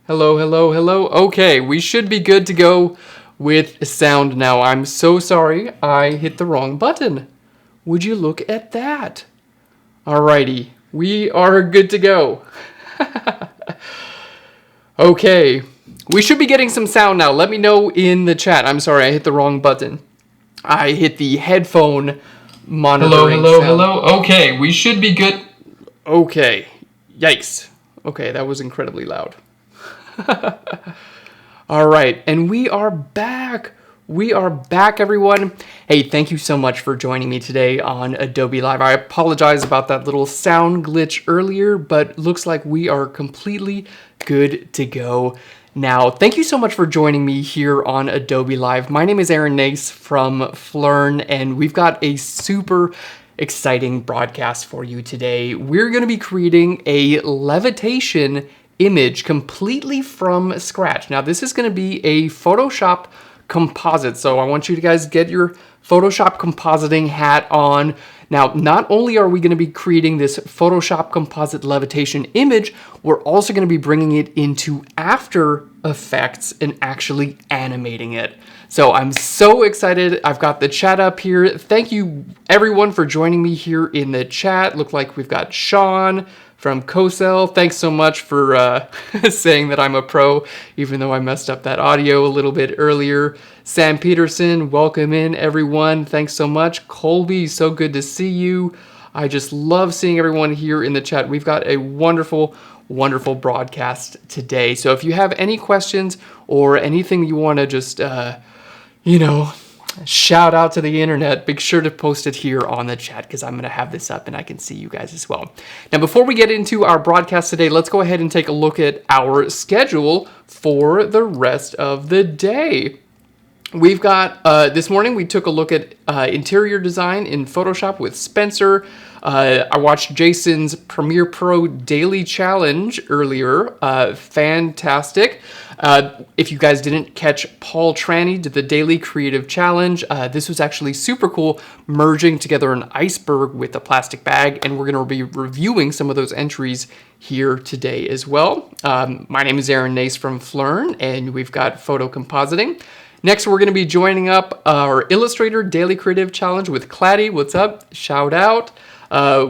Hello, hello, hello. Okay, we should be good to go with sound now. I'm so sorry I hit the wrong button. Would you look at that? Alrighty, we are good to go. Okay, we should be getting some sound now. Let me know in the chat. I'm sorry, I hit the wrong button. I hit the headphone monitoring Hello, sound. hello. Okay, we should be good. Okay, yikes. Okay, that was incredibly loud. All right, and we are back. We are back, everyone. Hey, thank you so much for joining me today on Adobe Live. I apologize about that little sound glitch earlier, but looks like we are completely good to go now. Thank you so much for joining me here on Adobe Live. My name is Aaron Nace from Phlearn, and we've got a super exciting broadcast for you today. We're going to be creating a levitation image completely from scratch. Now, this is going to be a Photoshop composite. So I want you to guys get your Photoshop compositing hat on. Now, not only are we going to be creating this Photoshop composite levitation image, we're also going to be bringing it into After Effects and actually animating it. So I'm so excited. I've got the chat up here. Thank you everyone for joining me here in the chat. Look like we've got Sean from Cosell. Thanks so much for saying that I'm a pro, even though I messed up that audio a little bit earlier. Sam Peterson, welcome in everyone. Thanks so much. Colby, so good to see you. I just love seeing everyone here in the chat. We've got a wonderful broadcast today. So if you have any questions or anything you want to just, shout out to the internet, be sure to post it here on the chat because I'm going to have this up and I can see you guys as well. Now, before we get into our broadcast today, let's go ahead and take a look at our schedule for the rest of the day. We've got, this morning we took a look at interior design in Photoshop with Spencer. I watched Jason's Premiere Pro Daily Challenge earlier. Fantastic. If you guys didn't catch, Paul Tranny did the Daily Creative Challenge. This was actually super cool, merging together an iceberg with a plastic bag, and we're going to be reviewing some of those entries here today as well. My name is Aaron Nace from Phlearn, and we've got photo compositing. Next, we're going to be joining up our Illustrator Daily Creative Challenge with Claddy. What's up? Shout out.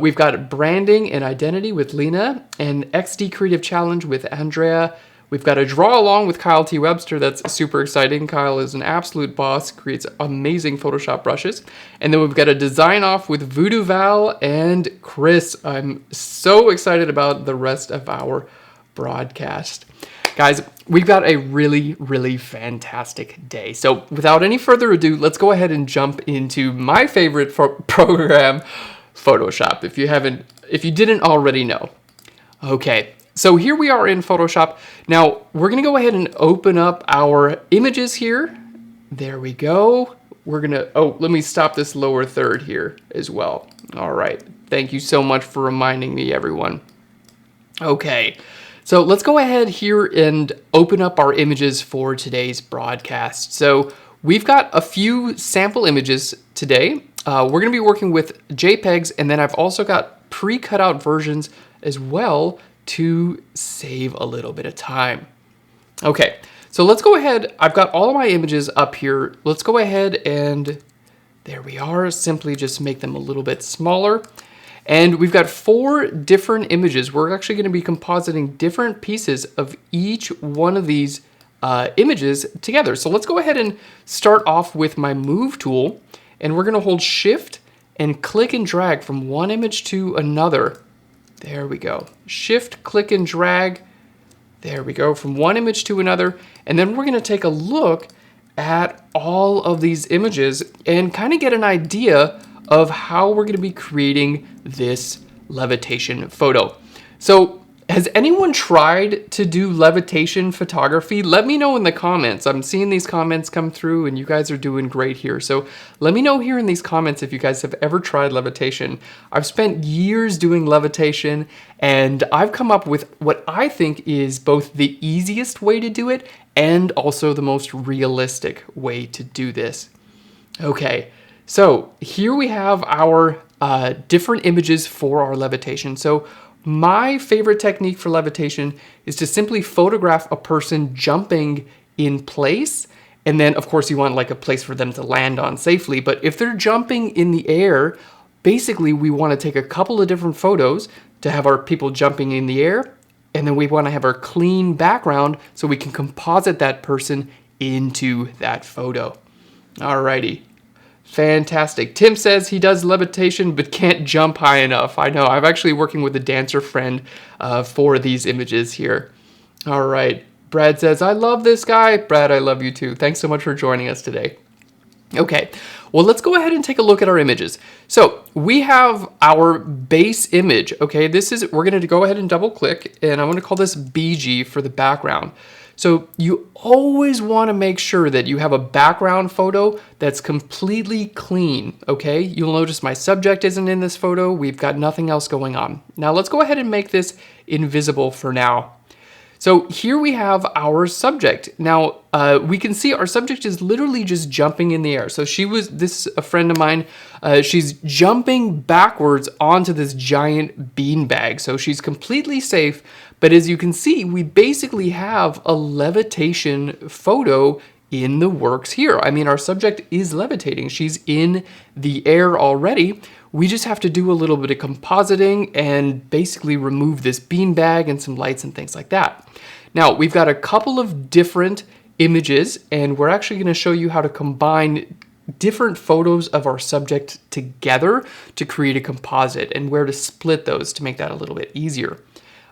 We've got Branding and Identity with Lena, and XD Creative Challenge with Andrea. We've got a Draw Along with Kyle T. Webster. That's super exciting. Kyle is an absolute boss, creates amazing Photoshop brushes. And then we've got a Design Off with Voodoo Val and Chris. I'm so excited about the rest of our broadcast. Guys, we've got a really fantastic day. So without any further ado, let's go ahead and jump into my favorite program, Photoshop, if you didn't already know. Okay, so here we are in Photoshop. Now we're gonna go ahead and open up our images here. There we go. Let me stop this lower third here as well. All right, thank you so much for reminding me, everyone. Okay. So let's go ahead here and open up our images for today's broadcast. So we've got a few sample images today. We're going to be working with JPEGs, and then I've also got pre-cut out versions as well to save a little bit of time. Okay, so let's go ahead. I've got all of my images up here. Let's go ahead and there we are. Simply just make them a little bit smaller. And we've got 4 different images. We're actually going to be compositing different pieces of each one of these images together. So let's go ahead and start off with my Move tool. And we're going to hold Shift and click and drag from one image to another. There we go. Shift, click and drag. There we go, from one image to another. And then we're going to take a look at all of these images and kind of get an idea of how we're going to be creating this levitation photo. So has anyone tried to do levitation photography? Let me know in the comments. I'm seeing these comments come through and you guys are doing great here. So let me know here in these comments if you guys have ever tried levitation. I've spent years doing levitation and I've come up with what I think is both the easiest way to do it and also the most realistic way to do this. Okay. So here we have our different images for our levitation. So My favorite technique for levitation is to simply photograph a person jumping in place. And then, of course, you want like a place for them to land on safely. But if they're jumping in the air, basically we want to take a couple of different photos to have our people jumping in the air. And then we want to have our clean background so we can composite that person into that photo. Alrighty. Fantastic. Tim says he does levitation but can't jump high enough. I know. I'm actually working with a dancer friend for these images here. All right. Brad says, I love this guy. Brad, I love you too. Thanks so much for joining us today. Okay. Well, let's go ahead and take a look at our images. So we have our base image. Okay. We're going to go ahead and double click, and I'm going to call this BG for the background. So you always want to make sure that you have a background photo that's completely clean, okay? You'll notice my subject isn't in this photo. We've got nothing else going on. Now let's go ahead and make this invisible for now. So here we have our subject. Now we can see our subject is literally just jumping in the air. So a friend of mine, she's jumping backwards onto this giant beanbag. So she's completely safe. But as you can see, we basically have a levitation photo in the works here. I mean, our subject is levitating. She's in the air already. We just have to do a little bit of compositing and basically remove this beanbag and some lights and things like that. Now, we've got a couple of different images, and we're actually going to show you how to combine different photos of our subject together to create a composite, and where to split those to make that a little bit easier.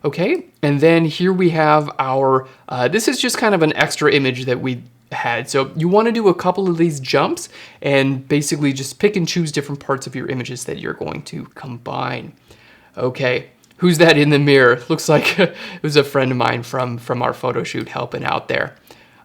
Okay, and then here we have our, this is just kind of an extra image that we had. So you want to do a couple of these jumps and basically just pick and choose different parts of your images that you're going to combine. Okay, who's that in the mirror? Looks like it was a friend of mine from our photo shoot helping out there.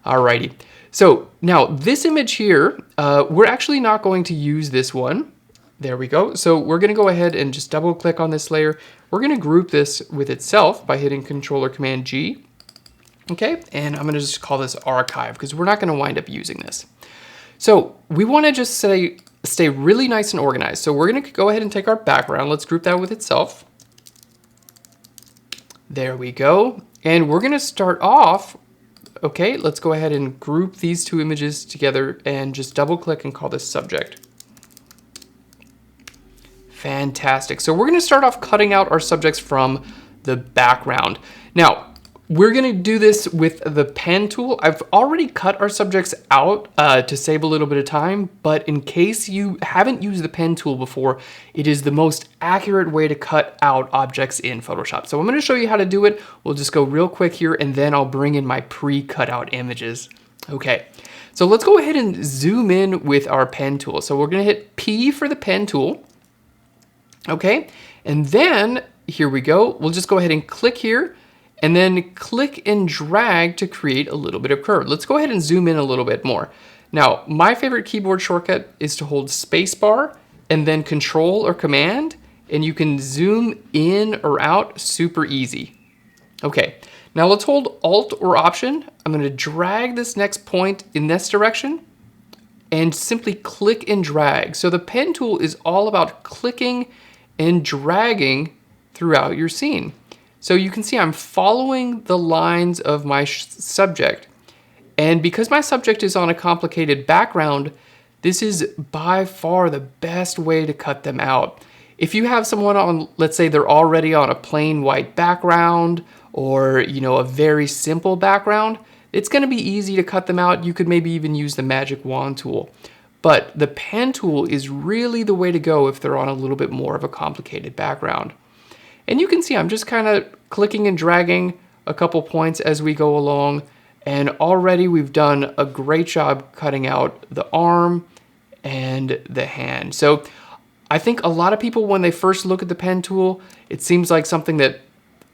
Alrighty, so now this image here, we're actually not going to use this one. There we go. So we're going to go ahead and just double click on this layer. We're going to group this with itself by hitting Control or Command G. Okay, and I'm going to just call this archive because we're not going to wind up using this. So we want to just stay really nice and organized. So we're going to go ahead and take our background. Let's group that with itself. There we go. And we're going to start off. Okay, let's go ahead and group these two images together and just double click and call this subject. Fantastic. So we're going to start off cutting out our subjects from the background. Now, we're going to do this with the pen tool. I've already cut our subjects out to save a little bit of time, but in case you haven't used the pen tool before, it is the most accurate way to cut out objects in Photoshop. So I'm going to show you how to do it. We'll just go real quick here, and then I'll bring in my pre-cut out images. Okay, so let's go ahead and zoom in with our pen tool. So we're going to hit P for the pen tool. Okay, and then here we go. We'll just go ahead and click here and then click and drag to create a little bit of curve. Let's go ahead and zoom in a little bit more. Now, my favorite keyboard shortcut is to hold spacebar and then Control or Command, and you can zoom in or out super easy. Okay, now let's hold Alt or Option. I'm going to drag this next point in this direction and simply click and drag. So the pen tool is all about clicking and dragging throughout your scene. So you can see I'm following the lines of my subject. And because my subject is on a complicated background, this is by far the best way to cut them out. If you have someone on, let's say they're already on a plain white background or, a very simple background, it's going to be easy to cut them out. You could maybe even use the magic wand tool. But the pen tool is really the way to go if they're on a little bit more of a complicated background. And you can see I'm just kind of clicking and dragging a couple points as we go along. And already we've done a great job cutting out the arm and the hand. So I think a lot of people, when they first look at the pen tool, it seems like something that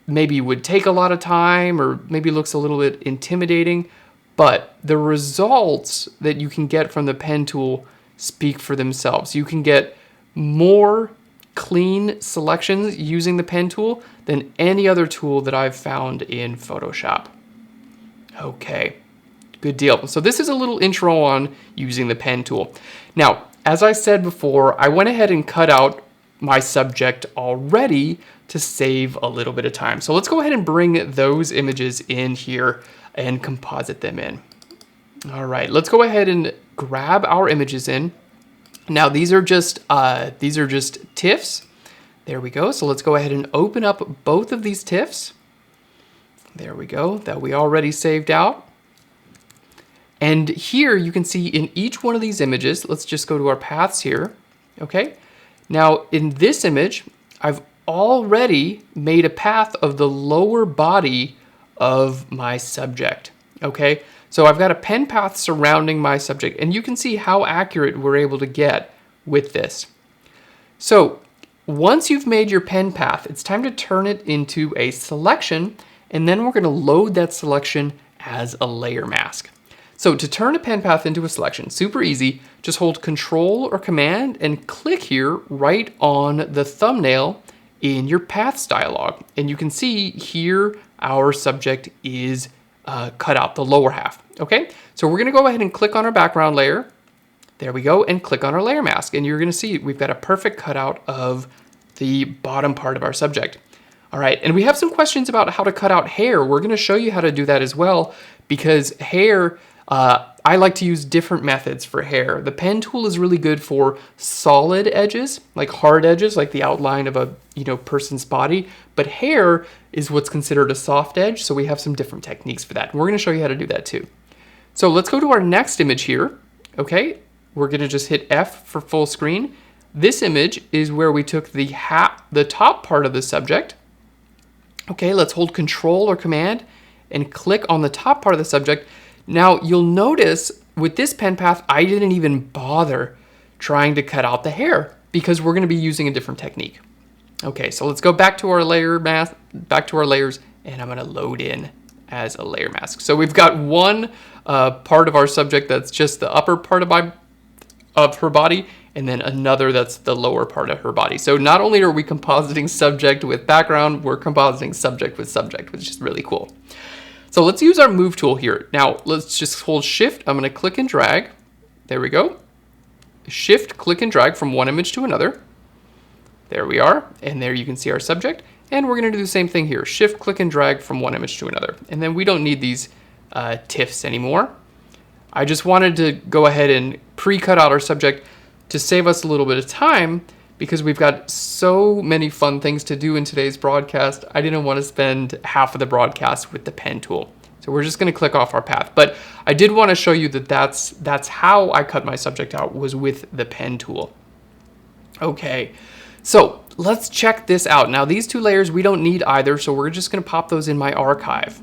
maybe would take a lot of time or maybe looks a little bit intimidating. But the results that you can get from the pen tool speak for themselves. You can get more clean selections using the pen tool than any other tool that I've found in Photoshop. Okay, good deal. So this is a little intro on using the pen tool. Now, as I said before, I went ahead and cut out my subject already, to save a little bit of time. So let's go ahead and bring those images in here and composite them in. All right, let's go ahead and grab our images in. Now these are just TIFFs. There we go. So let's go ahead and open up both of these TIFFs. There we go, that we already saved out. And here you can see in each one of these images, let's just go to our paths here, okay? Now in this image, I've already made a path of the lower body of my subject, okay? So I've got a pen path surrounding my subject, and you can see how accurate we're able to get with this. So once you've made your pen path, it's time to turn it into a selection, and then we're gonna load that selection as a layer mask. So to turn a pen path into a selection, super easy, just hold Control or Command and click here right on the thumbnail in your paths dialog. And you can see here our subject is cut out, the lower half, okay? So we're gonna go ahead and click on our background layer. There we go, and click on our layer mask. And you're gonna see we've got a perfect cutout of the bottom part of our subject. All right, and we have some questions about how to cut out hair. We're gonna show you how to do that as well, because hair, I like to use different methods for hair. The pen tool is really good for solid edges, like hard edges, like the outline of a person's body. But hair is what's considered a soft edge, so we have some different techniques for that. And we're gonna show you how to do that too. So let's go to our next image here, okay? We're gonna just hit F for full screen. This image is where we took the top part of the subject. Okay, let's hold Control or Command and click on the top part of the subject. Now you'll notice with this pen path, I didn't even bother trying to cut out the hair because we're gonna be using a different technique. Okay, so let's go back to our layers, and I'm gonna load in as a layer mask. So we've got one part of our subject that's just the upper part of her body, and then another that's the lower part of her body. So not only are we compositing subject with background, we're compositing subject with subject, which is really cool. So let's use our move tool here. Now let's just hold Shift. I'm gonna click and drag. There we go. Shift, click and drag from one image to another. There we are. And there you can see our subject. And we're gonna do the same thing here. Shift, click and drag from one image to another. And then we don't need these TIFFs anymore. I just wanted to go ahead and pre-cut out our subject to save us a little bit of time, because we've got so many fun things to do in today's broadcast. I didn't want to spend half of the broadcast with the pen tool. So we're just gonna click off our path. But I did want to show you that that's how I cut my subject out, was with the pen tool. Okay, so let's check this out. Now these two layers, we don't need either, so we're just gonna pop those in my archive.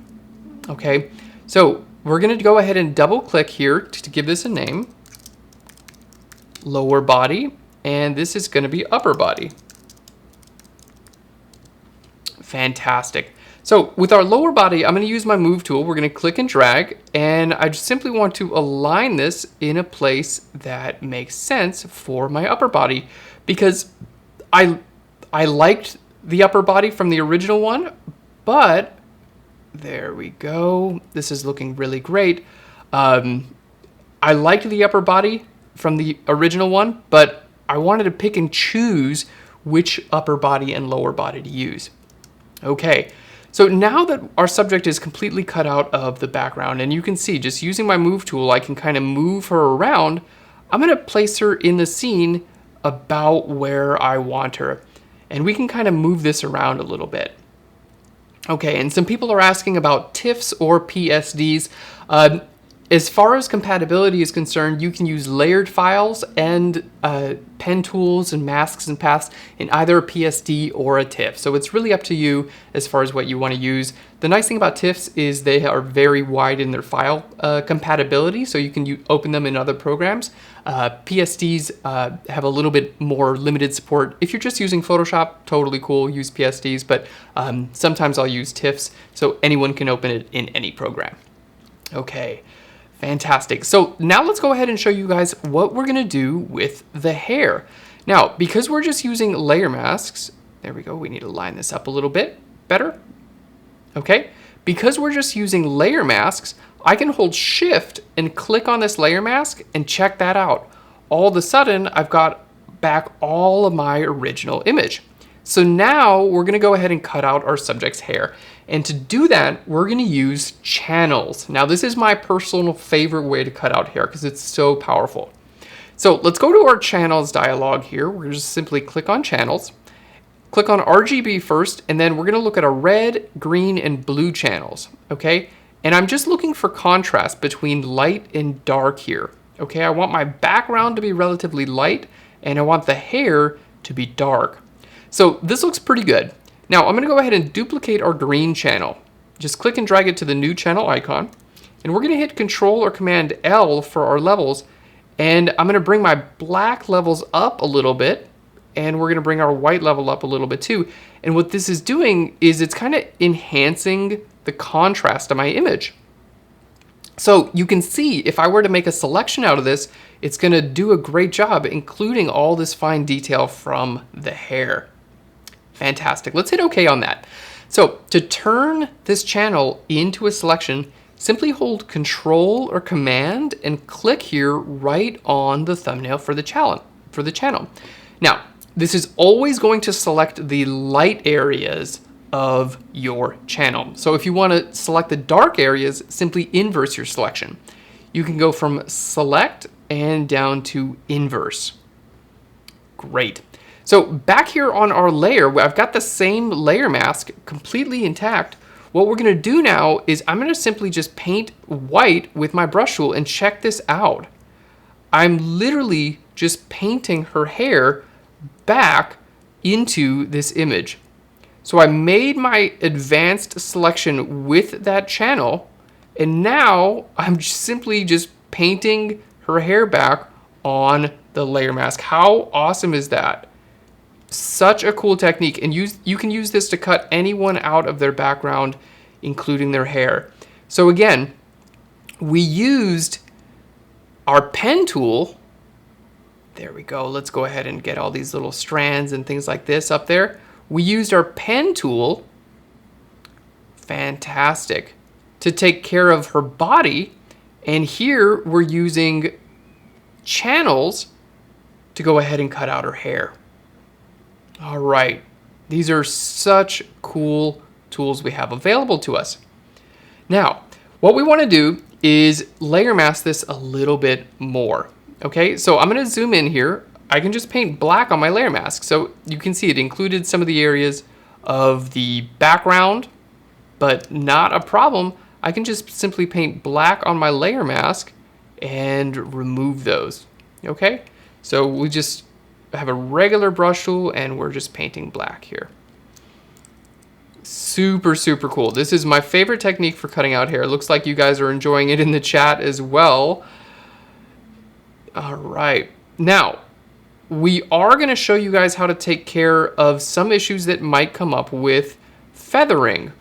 Okay, so we're gonna go ahead and double click here to give this a name. Lower body. And this is gonna be upper body. Fantastic. So with our lower body, I'm gonna use my move tool. We're gonna click and drag, and I just simply want to align this in a place that makes sense for my upper body, because I liked the upper body from the original one, but there we go. This is looking really great. I liked the upper body from the original one, but I wanted to pick and choose which upper body and lower body to use. Okay, so now that our subject is completely cut out of the background, and you can see just using my move tool, I can kind of move her around. I'm gonna place her in the scene about where I want her. And we can kind of move this around a little bit. Okay, and some people are asking about TIFFs or PSDs. As far as compatibility is concerned, you can use layered files and pen tools and masks and paths in either a PSD or a TIFF. So it's really up to you as far as what you want to use. The nice thing about TIFFs is they are very wide in their file compatibility, so you can open them in other programs. PSDs have a little bit more limited support. If you're just using Photoshop, totally cool, use PSDs, but sometimes I'll use TIFFs, so anyone can open it in any program. Okay. Fantastic. So now let's go ahead and show you guys what we're going to do with the hair. Now, because we're just using layer masks, there we go. We need to line this up a little bit better. Okay. Because we're just using layer masks, I can hold Shift and click on this layer mask and check that out. All of a sudden, I've got back all of my original image. So now we're gonna go ahead and cut out our subject's hair. And to do that, we're gonna use channels. Now this is my personal favorite way to cut out hair because it's so powerful. So let's go to our channels dialog here. We're gonna just simply click on channels, click on RGB first, and then we're gonna look at our red, green, and blue channels, okay? And I'm just looking for contrast between light and dark here, okay? I want my background to be relatively light, and I want the hair to be dark. So this looks pretty good. Now I'm gonna go ahead and duplicate our green channel. Just click and drag it to the new channel icon, and we're gonna hit Control or Command L for our levels, and I'm gonna bring my black levels up a little bit, and we're gonna bring our white level up a little bit too. And what this is doing is it's kind of enhancing the contrast of my image. So you can see if I were to make a selection out of this, it's gonna do a great job, including all this fine detail from the hair. Fantastic. Let's hit OK on that. So to turn this channel into a selection, simply hold Control or Command and click here right on the thumbnail for the channel. Now, this is always going to select the light areas of your channel. So if you want to select the dark areas, simply inverse your selection. You can go from select and down to inverse. Great. So back here on our layer, I've got the same layer mask completely intact. What we're gonna do now is I'm gonna simply just paint white with my brush tool and check this out. I'm literally just painting her hair back into this image. So I made my advanced selection with that channel, and now I'm simply just painting her hair back on the layer mask. How awesome is that? Such a cool technique, and you can use this to cut anyone out of their background, including their hair. So again, we used our pen tool. There we go. Let's go ahead and get all these little strands and things like this up there. We used our pen tool, fantastic, to take care of her body. And here we're using channels to go ahead and cut out her hair. All right, these are such cool tools we have available to us. Now, what we want to do is layer mask this a little bit more. Okay, so I'm going to zoom in here. I can just paint black on my layer mask. So you can see it included some of the areas of the background, but not a problem. I can just simply paint black on my layer mask and remove those. Okay, so we just have a regular brush tool and we're just painting black here. Super, super cool. This is my favorite technique for cutting out hair. Looks like you guys are enjoying it in the chat as well. All right, now we are going to show you guys how to take care of some issues that might come up with feathering,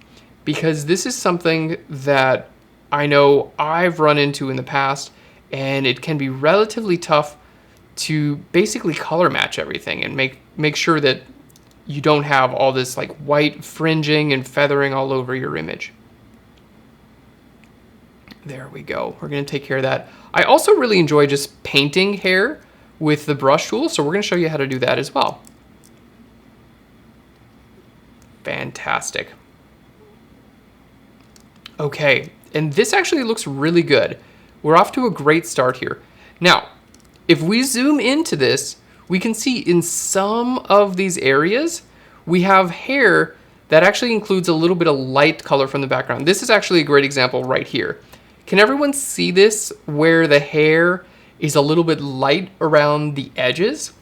because this is something that I know I've run into in the past, and it can be relatively tough to basically color match everything and make sure that you don't have all this like white fringing and feathering all over your image. There we go. We're going to take care of that. I also really enjoy just painting hair with the brush tool, so we're going to show you how to do that as well. Fantastic. Okay, and this actually looks really good. We're off to a great start here. Now, if we zoom into this, we can see in some of these areas, we have hair that actually includes a little bit of light color from the background. This is actually a great example right here. Can everyone see this where the hair is a little bit light around the edges?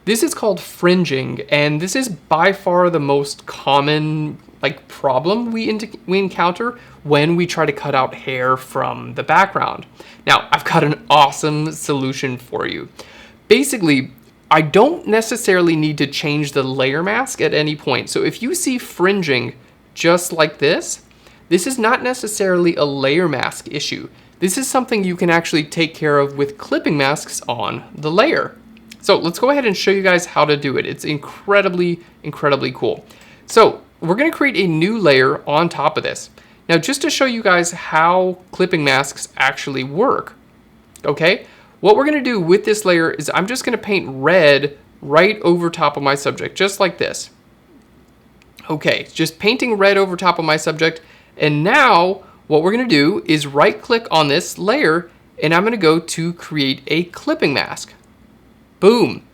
This is called fringing, and this is by far the most common problem we encounter when we try to cut out hair from the background. Now, I've got an awesome solution for you. Basically, I don't necessarily need to change the layer mask at any point. So if you see fringing just like this is not necessarily a layer mask issue. This is something you can actually take care of with clipping masks on the layer. So let's go ahead and show you guys how to do it. It's incredibly, incredibly cool. So we're going to create a new layer on top of this. Now, just to show you guys how clipping masks actually work, okay? What we're going to do with this layer is I'm just going to paint red right over top of my subject, just like this. Okay, just painting red over top of my subject. And now what we're gonna do is right click on this layer and I'm gonna go to create a clipping mask. Boom.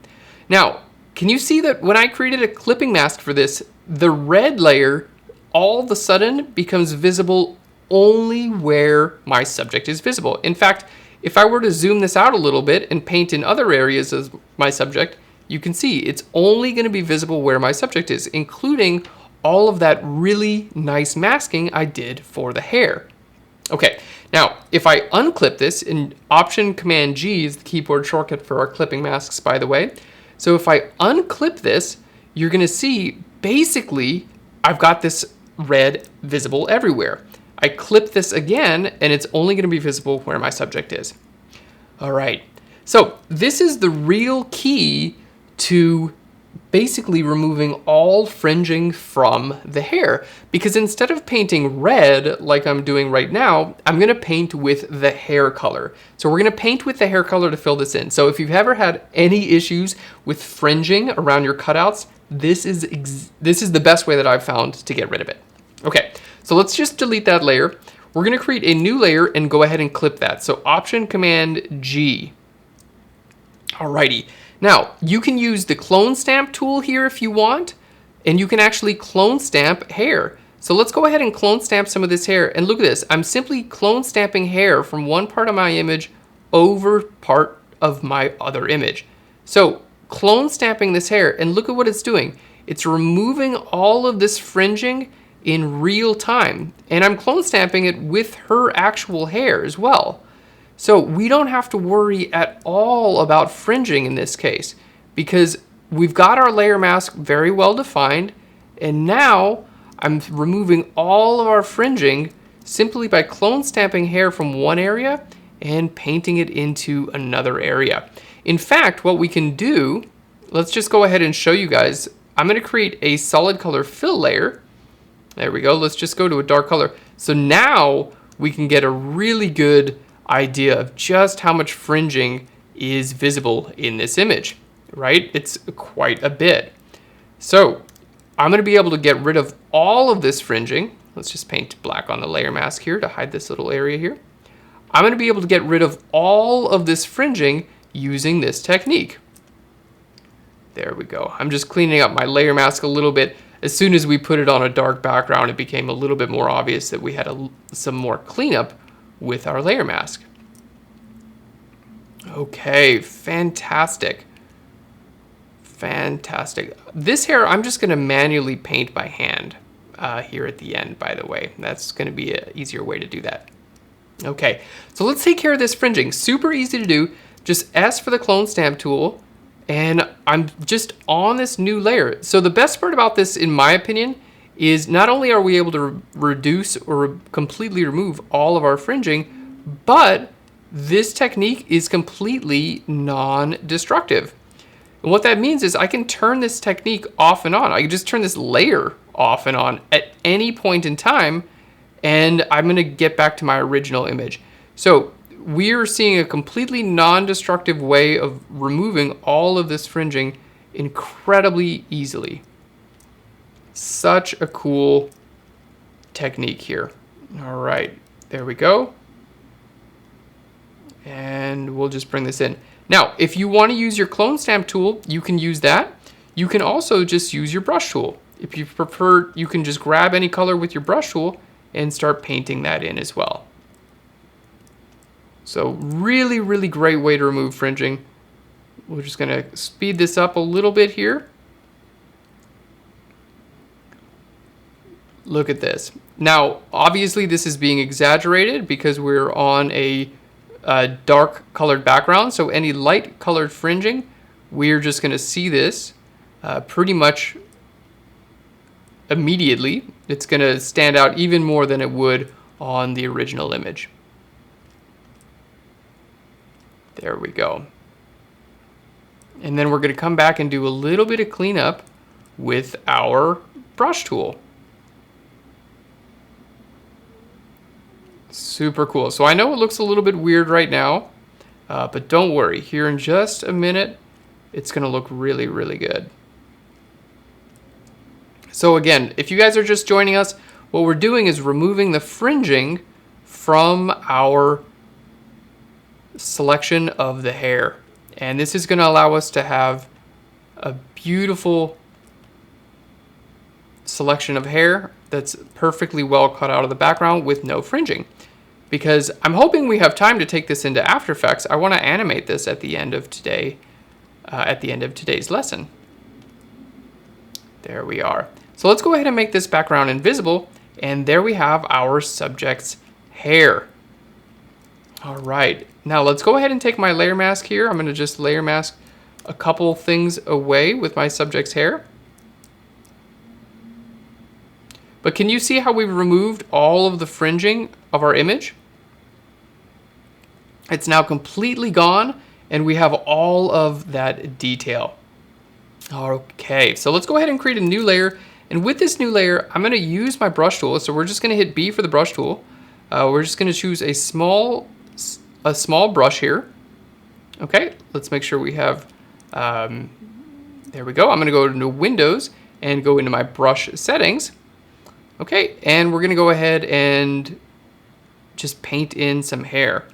Now, can you see that when I created a clipping mask for this, the red layer all of a sudden becomes visible only where my subject is visible. In fact, if I were to zoom this out a little bit and paint in other areas of my subject, you can see it's only going to be visible where my subject is, including all of that really nice masking I did for the hair. Okay, now if I unclip this, and Option Command G is the keyboard shortcut for our clipping masks, by the way. So if I unclip this, you're going to see basically I've got this red visible everywhere. I clip this again and it's only going to be visible where my subject is. All right, so this is the real key to basically removing all fringing from the hair, because instead of painting red like I'm doing right now, I'm going to paint with the hair color. So we're going to paint with the hair color to fill this in. So if you've ever had any issues with fringing around your cutouts, this is the best way that I've found to get rid of it. Okay, so let's just delete that layer. We're going to create a new layer and go ahead and clip that. So Option Command G. Alrighty. Now, you can use the clone stamp tool here if you want, and you can actually clone stamp hair. So let's go ahead and clone stamp some of this hair. And look at this. I'm simply clone stamping hair from one part of my image over part of my other image. So clone stamping this hair, and look at what it's doing. It's removing all of this fringing in real time. And I'm clone stamping it with her actual hair as well. So we don't have to worry at all about fringing in this case, because we've got our layer mask very well defined, and now I'm removing all of our fringing simply by clone stamping hair from one area and painting it into another area. In fact, what we can do, let's just go ahead and show you guys. I'm going to create a solid color fill layer. There we go. Let's just go to a dark color. So now we can get a really good idea of just how much fringing is visible in this image, right? It's quite a bit. So I'm going to be able to get rid of all of this fringing. Let's just paint black on the layer mask here to hide this little area here. I'm going to be able to get rid of all of this fringing using this technique. There we go. I'm just cleaning up my layer mask a little bit. As soon as we put it on a dark background, it became a little bit more obvious that we had some more cleanup with our layer mask. Okay, fantastic. Fantastic. This hair, I'm just going to manually paint by hand here at the end, by the way. That's going to be an easier way to do that. Okay, so let's take care of this fringing. Super easy to do. Just S for the clone stamp tool, and I'm just on this new layer. So the best part about this, in my opinion, is not only are we able to reduce or completely remove all of our fringing, but this technique is completely non-destructive. And what that means is I can turn this technique off and on. I can just turn this layer off and on at any point in time, and I'm going to get back to my original image. So we're seeing a completely non-destructive way of removing all of this fringing incredibly easily. Such a cool technique here. All right, there we go. And we'll just bring this in. Now, if you want to use your clone stamp tool, you can use that. You can also just use your brush tool. If you prefer, you can just grab any color with your brush tool and start painting that in as well. So really, really great way to remove fringing. We're just going to speed this up a little bit here. Look at this. Now, obviously this is being exaggerated because we're on a dark colored background. So any light colored fringing, we're just going to see this pretty much immediately. It's going to stand out even more than it would on the original image. There we go. And then we're going to come back and do a little bit of cleanup with our brush tool. Super cool. So I know it looks a little bit weird right now, but don't worry. Here in just a minute, it's going to look really, really good. So again, if you guys are just joining us, what we're doing is removing the fringing from our selection of the hair. And this is going to allow us to have a beautiful selection of hair that's perfectly well cut out of the background with no fringing. Because I'm hoping we have time to take this into After Effects. I want to animate this at the end of today, at the end of today's lesson. There we are. So let's go ahead and make this background invisible, and there we have our subject's hair. All right, now let's go ahead and take my layer mask here. I'm going to just layer mask a couple things away with my subject's hair. But can you see how we've removed all of the fringing of our image? It's now completely gone, and we have all of that detail. Okay, so let's go ahead and create a new layer. And with this new layer, I'm going to use my brush tool. So we're just going to hit B for the brush tool. We're just going to choose a small brush here. Okay, let's make sure we have, there we go. I'm going to go into Windows and go into my brush settings. Okay, and we're going to go ahead and just paint in some hair.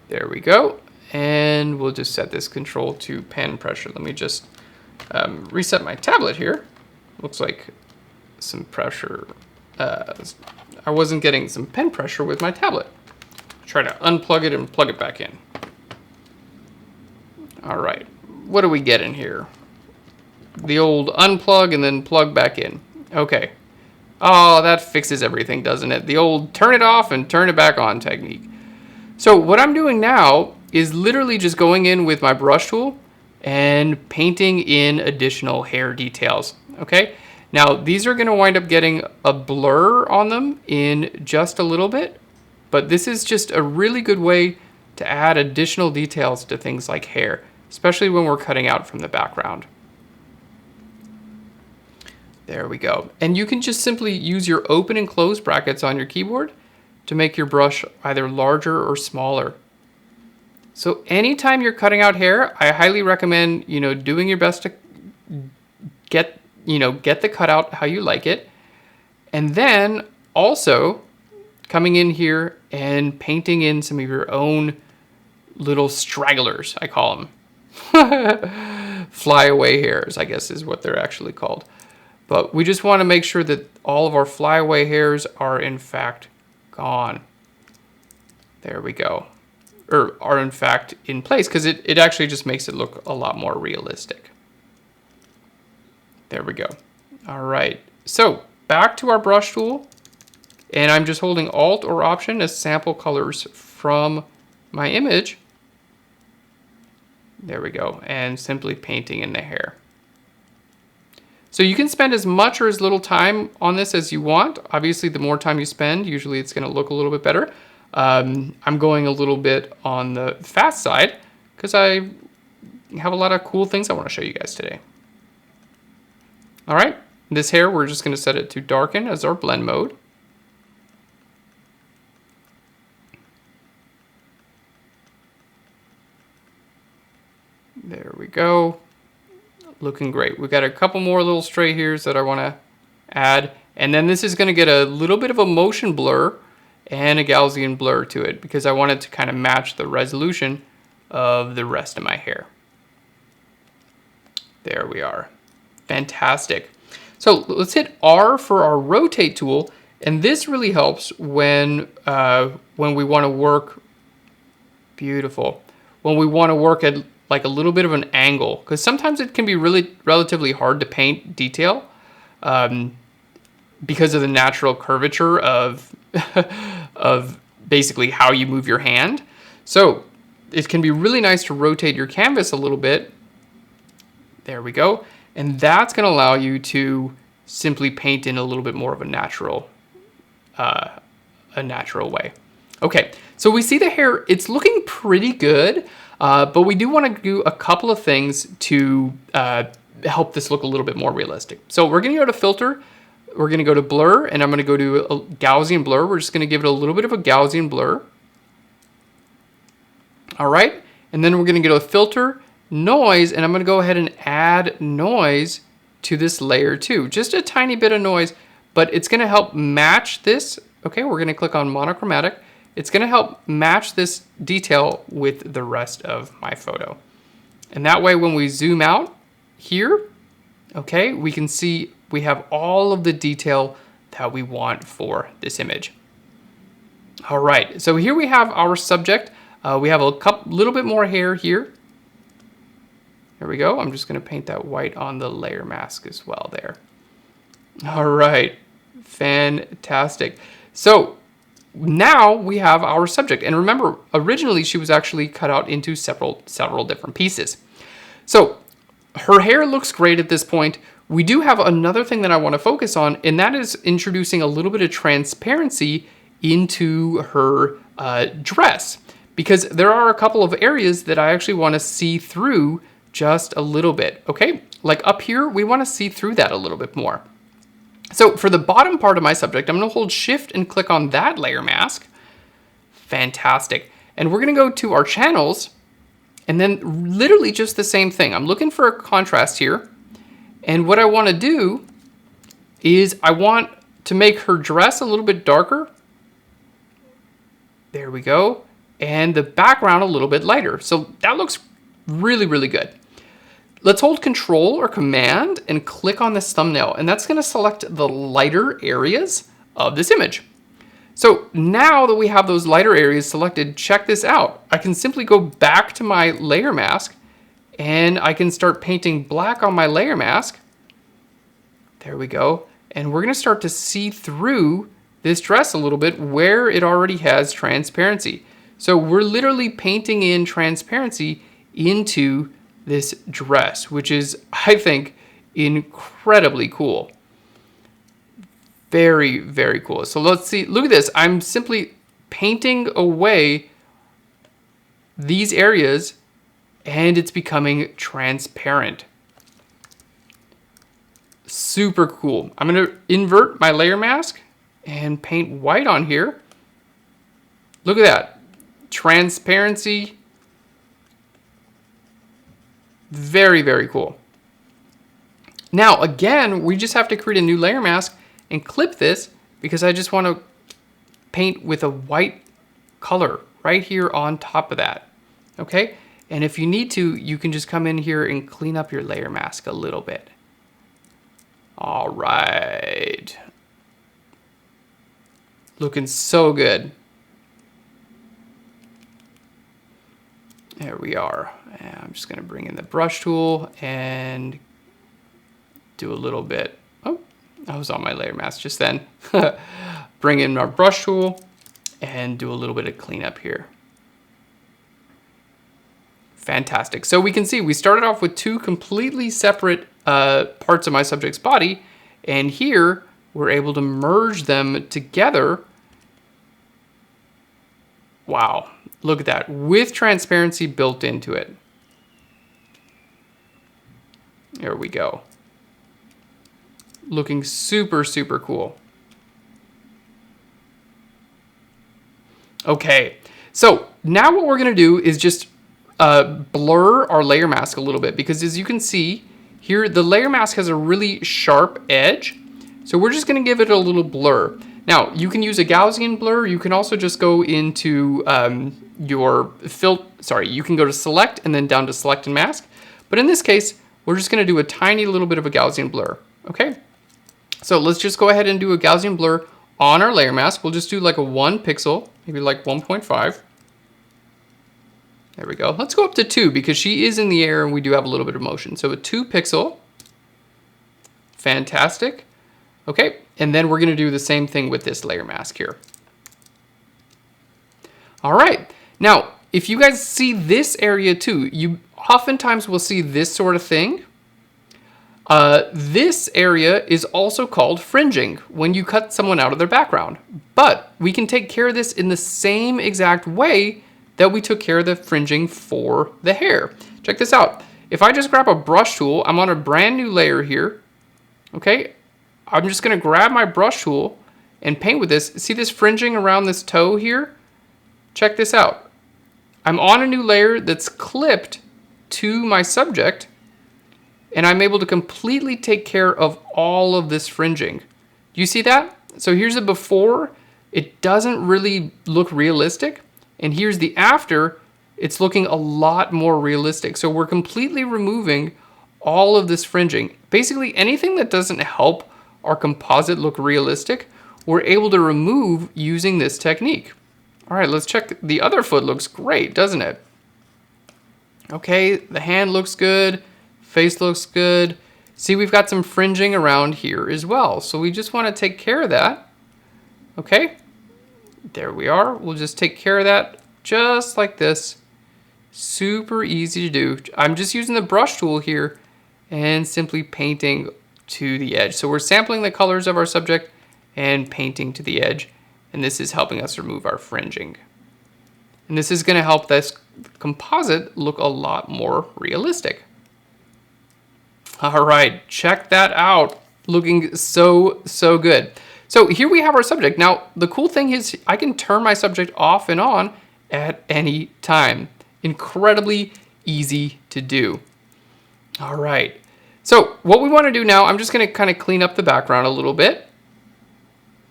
There we go. And we'll just set this control to pen pressure. Let me just reset my tablet here. Looks like some pressure. I wasn't getting some pen pressure with my tablet. Try to unplug it and plug it back in. All right, what do we get in here? The old unplug and then plug back in. Okay. Oh, that fixes everything, doesn't it? The old turn it off and turn it back on technique. So what I'm doing now is literally just going in with my brush tool and painting in additional hair details. Okay. Now these are going to wind up getting a blur on them in just a little bit, but this is just a really good way to add additional details to things like hair, especially when we're cutting out from the background. There we go. And you can just simply use your open and close brackets on your keyboard to make your brush either larger or smaller. So anytime you're cutting out hair, I highly recommend, doing your best to get the cutout how you like it. And then also coming in here and painting in some of your own little stragglers, I call them. Flyaway hairs, I guess is what they're actually called. But we just want to make sure that all of our flyaway hairs are in fact gone. There we go. Or are in fact in place, because it actually just makes it look a lot more realistic. There we go. All right. So back to our brush tool. And I'm just holding Alt or Option as sample colors from my image. There we go. And simply painting in the hair. So you can spend as much or as little time on this as you want. Obviously, the more time you spend, usually it's going to look a little bit better. I'm going a little bit on the fast side because I have a lot of cool things I want to show you guys today. All right, this hair, we're just going to set it to darken as our blend mode. There we go. Looking great. We've got a couple more little stray hairs that I want to add. And then this is going to get a little bit of a motion blur and a Gaussian blur to it because I want it to kind of match the resolution of the rest of my hair. There we are. Fantastic. So let's hit R for our rotate tool. And this really helps when we want to work, beautiful, when we want to work at like a little bit of an angle, because sometimes it can be relatively hard to paint detail because of the natural curvature of of basically how you move your hand. So it can be really nice to rotate your canvas a little bit. There we go. And that's going to allow you to simply paint in a little bit more of a natural way. Okay, so we see the hair, it's looking pretty good. But we do want to do a couple of things to help this look a little bit more realistic. So we're going to go to Filter, we're going to go to Blur, and I'm going to go to a Gaussian blur. We're just going to give it a little bit of a Gaussian blur. All right, and then we're going to go to Filter, Noise, and I'm going to go ahead and add noise to this layer too. Just a tiny bit of noise, but it's gonna help match this. Okay, we're gonna click on monochromatic. It's gonna help match this detail with the rest of my photo. And that way, when we zoom out here, okay, we can see we have all of the detail that we want for this image. All right, so here we have our subject. We have a little bit more hair here. There we go. I'm just gonna paint that white on the layer mask as well there. All right, fantastic. So now we have our subject. And remember, originally she was actually cut out into several different pieces. So her hair looks great at this point. We do have another thing that I want to focus on, and that is introducing a little bit of transparency into her dress, because there are a couple of areas that I actually want to see through just a little bit. Okay, like up here, we want to see through that a little bit more. So for the bottom part of my subject, I'm going to hold shift and click on that layer mask. Fantastic. And we're going to go to our channels, and then literally just the same thing. I'm looking for a contrast here. And what I want to do is I want to make her dress a little bit darker. There we go. And the background a little bit lighter. So that looks really, really good. Let's hold Control or Command and click on this thumbnail. And that's going to select the lighter areas of this image. So now that we have those lighter areas selected, check this out. I can simply go back to my layer mask and I can start painting black on my layer mask. There we go. And we're going to start to see through this dress a little bit where it already has transparency. So we're literally painting in transparency into this dress, which is, I think, incredibly cool. Very, very cool. So let's see, look at this. I'm simply painting away these areas and it's becoming transparent. Super cool. I'm going to invert my layer mask and paint white on here. Look at that. Transparency. Very, very cool. Now, again, we just have to create a new layer mask and clip this because I just want to paint with a white color right here on top of that. Okay? And if you need to, you can just come in here and clean up your layer mask a little bit. All right. Looking so good. There we are. And I'm just going to bring in the brush tool and do a little bit. Oh, I was on my layer mask just then. Bring in our brush tool and do a little bit of cleanup here. Fantastic. So we can see we started off with two completely separate parts of my subject's body, and here we're able to merge them together. Wow, look at that, with transparency built into it. There we go. Looking super, super cool. Okay, so now what we're gonna do is just blur our layer mask a little bit, because as you can see here, the layer mask has a really sharp edge. So we're just gonna give it a little blur. Now, you can use a Gaussian blur. You can also just go into you can go to select and then down to select and mask. But in this case, we're just gonna do a tiny little bit of a Gaussian blur, okay? So let's just go ahead and do a Gaussian blur on our layer mask. We'll just do like a 1 pixel, maybe like 1.5. There we go. Let's go up to 2 because she is in the air and we do have a little bit of motion. So a 2 pixel. Fantastic. Okay, and then we're gonna do the same thing with this layer mask here. All right, now, if you guys see this area too, you oftentimes will see this sort of thing. This area is also called fringing when you cut someone out of their background. But we can take care of this in the same exact way that we took care of the fringing for the hair. Check this out. If I just grab a brush tool, I'm on a brand new layer here. Okay, I'm just gonna grab my brush tool and paint with this. See this fringing around this toe here? Check this out. I'm on a new layer that's clipped to my subject, and I'm able to completely take care of all of this fringing. Do you see that? So here's the before. It doesn't really look realistic. And here's the after. It's looking a lot more realistic. So we're completely removing all of this fringing. Basically anything that doesn't help our composite look realistic, we're able to remove using this technique. All right, let's check. The other foot looks great, doesn't it? Okay, the hand looks good, face looks good. See, we've got some fringing around here as well. So we just want to take care of that. Okay, there we are. We'll just take care of that just like this. Super easy to do. I'm just using the brush tool here and simply painting to the edge. So we're sampling the colors of our subject and painting to the edge. And this is helping us remove our fringing. And this is going to help this composite look a lot more realistic. All right, check that out. Looking so good. So here we have our subject. Now, the cool thing is I can turn my subject off and on at any time. Incredibly easy to do. All right. So what we want to do now, I'm just going to kind of clean up the background a little bit.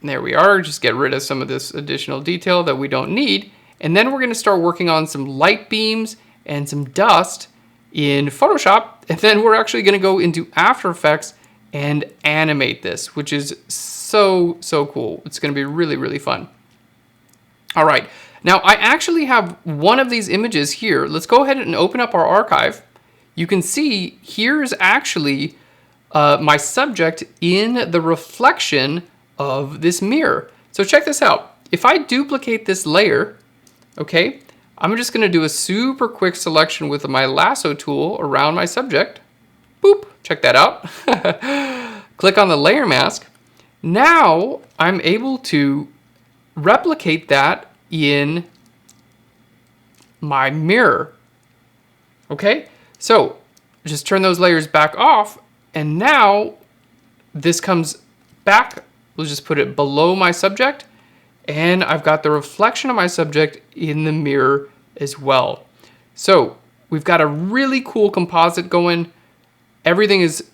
And there we are. Just get rid of some of this additional detail that we don't need. And then we're going to start working on some light beams and some dust in Photoshop. And then we're actually going to go into After Effects and animate this, which is so cool. It's going to be really fun. All right. Now I actually have one of these images here. Let's go ahead and open up our archive. You can see here's actually my subject in the reflection of this mirror. So check this out. If I duplicate this layer, okay, I'm just going to do a super quick selection with my lasso tool around my subject. Boop, check that out. Click on the layer mask. Now I'm able to replicate that in my mirror. Okay, so just turn those layers back off, and now this comes back. We'll just put it below my subject, and I've got the reflection of my subject in the mirror as well. So we've got a really cool composite going. Everything is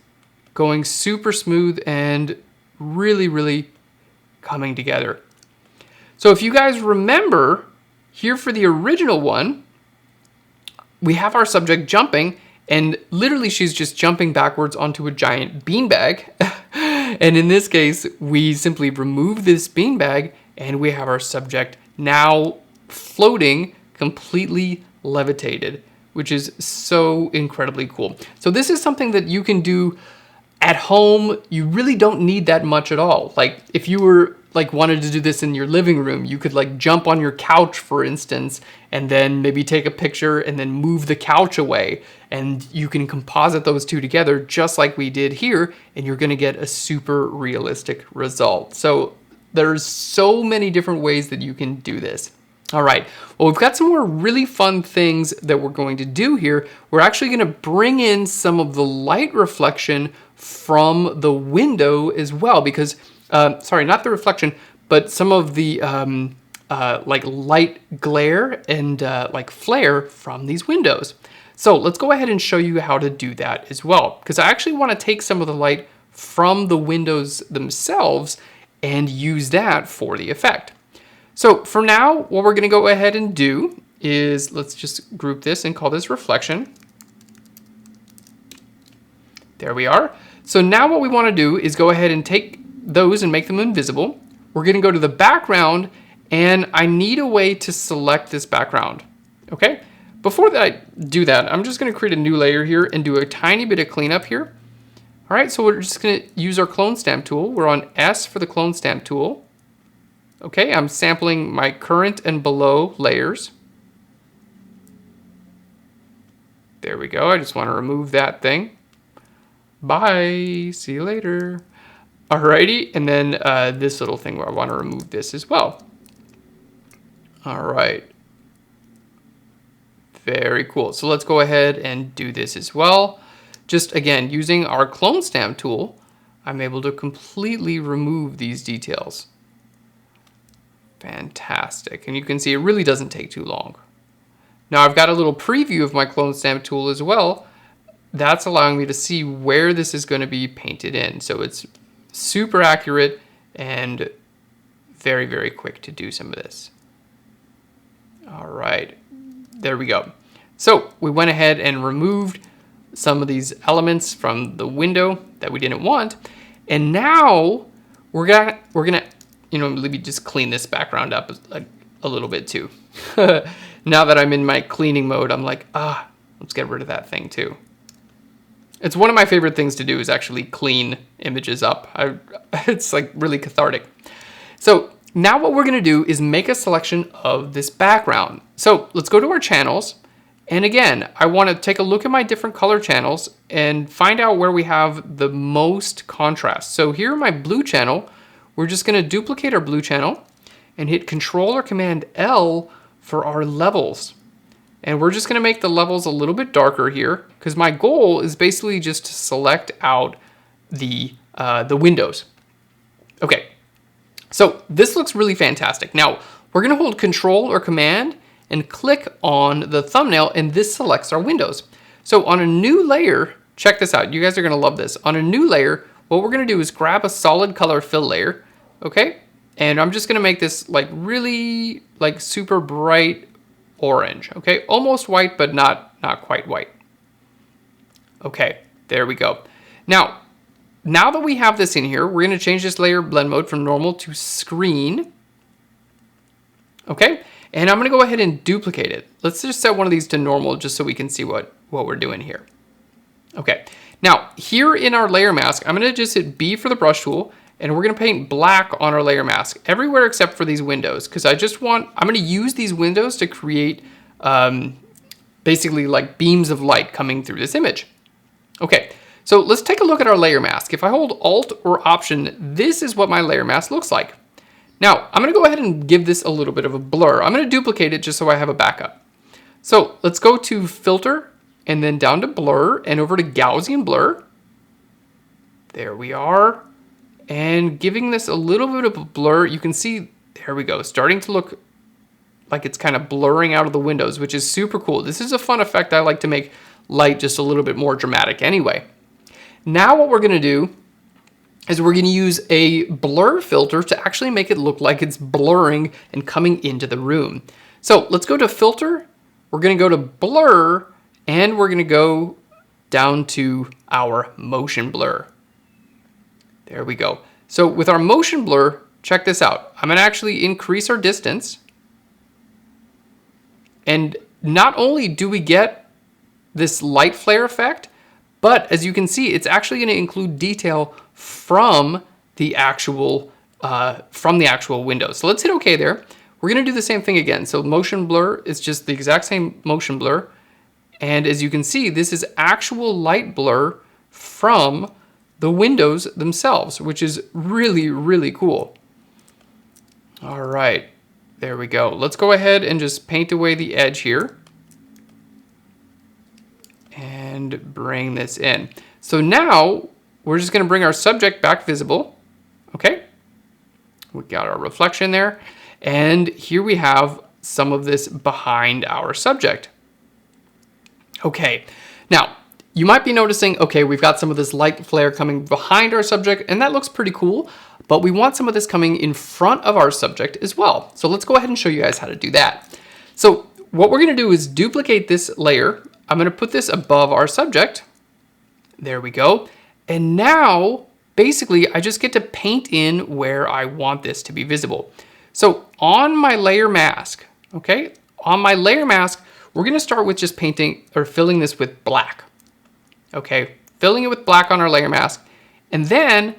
going super smooth and really coming together. So if you guys remember, here for the original one, we have our subject jumping, and literally she's just jumping backwards onto a giant beanbag. And in this case, we simply remove this beanbag and we have our subject now floating, completely levitated, which is so incredibly cool. So this is something that you can do at home. You really don't need that much at all. Like if you were wanted to do this in your living room, you could jump on your couch, for instance, and then maybe take a picture and then move the couch away. And you can composite those two together just like we did here, and you're gonna get a super realistic result. So there's so many different ways that you can do this. All right, well, we've got some more really fun things that we're going to do here. We're actually gonna bring in some of the light reflection from the window as well, because sorry, not the reflection, but some of the light glare and flare from these windows. So let's go ahead and show you how to do that as well, because I actually want to take some of the light from the windows themselves and use that for the effect. So for now, what we're going to go ahead and do is let's just group this and call this reflection. There we are. So now what we want to do is go ahead and take those and make them invisible. We're going to go to the background, and I need a way to select this background. Okay, before that I do that, I'm just going to create a new layer here and do a tiny bit of cleanup here. All right, so we're just going to use our clone stamp tool. We're on S for the clone stamp tool. Okay, I'm sampling my current and below layers. There we go. I just want to remove that thing. Bye, see you later. Alrighty, and then this little thing where I want to remove this as well. All right, very cool. So let's go ahead and do this as well. Just again, using our clone stamp tool, I'm able to completely remove these details. Fantastic, and you can see it really doesn't take too long. Now I've got a little preview of my clone stamp tool as well. that's allowing me to see where this is going to be painted in. So it's super accurate and very, very quick to do some of this. All right, there we go. So we went ahead and removed some of these elements from the window that we didn't want. And now we're gonna maybe just clean this background up a little bit too. Now that I'm in my cleaning mode, I'm like, let's get rid of that thing too. It's one of my favorite things to do is actually clean images up. It's like really cathartic. So now what we're gonna do is make a selection of this background. So let's go to our channels. And again, I wanna take a look at my different color channels and find out where we have the most contrast. So here in my blue channel, we're just gonna duplicate our blue channel and hit Control or Command L for our levels. And we're just gonna make the levels a little bit darker here because my goal is basically just to select out the windows. Okay, so this looks really fantastic. Now, we're gonna hold Control or Command and click on the thumbnail and this selects our windows. So on a new layer, check this out, you guys are gonna love this. On a new layer, what we're gonna do is grab a solid color fill layer, okay? And I'm just gonna make this like really like super bright orange, okay? Almost white, but not quite white. Okay, there we go. Now that we have this in here, we're gonna change this layer blend mode from normal to screen, okay? And I'm gonna go ahead and duplicate it. Let's just set one of these to normal just so we can see what we're doing here. Okay, now here in our layer mask, I'm gonna just hit B for the brush tool and we're gonna paint black on our layer mask everywhere except for these windows because I'm gonna use these windows to create basically like beams of light coming through this image. Okay, so let's take a look at our layer mask. If I hold Alt or Option, this is what my layer mask looks like. Now, I'm gonna go ahead and give this a little bit of a blur. I'm gonna duplicate it just so I have a backup. So let's go to Filter and then down to Blur and over to Gaussian Blur. There we are. And giving this a little bit of a blur, you can see, there we go, starting to look like it's kind of blurring out of the windows, which is super cool. This is a fun effect. I like to make light just a little bit more dramatic anyway. Now what we're gonna do is we're gonna use a blur filter to actually make it look like it's blurring and coming into the room. So let's go to Filter, we're gonna go to Blur, and we're gonna go down to our Motion Blur. There we go. So with our motion blur, check this out. I'm gonna actually increase our distance. And not only do we get this light flare effect, but as you can see, it's actually gonna include detail from the actual window. So let's hit OK there. We're gonna do the same thing again. So motion blur is just the exact same motion blur. And as you can see, this is actual light blur from the windows themselves, which is really, really cool. All right, there we go. Let's go ahead and just paint away the edge here and bring this in. So now we're just gonna bring our subject back visible, okay? We got our reflection there. And here we have some of this behind our subject. Okay, now, you might be noticing, okay, we've got some of this light flare coming behind our subject, and that looks pretty cool, but we want some of this coming in front of our subject as well. So let's go ahead and show you guys how to do that. So what we're gonna do is duplicate this layer. I'm gonna put this above our subject. There we go. And now, basically, I just get to paint in where I want this to be visible. So on my layer mask, okay, on my layer mask, we're gonna start with just painting or filling this with black. Okay, filling it with black on our layer mask. And then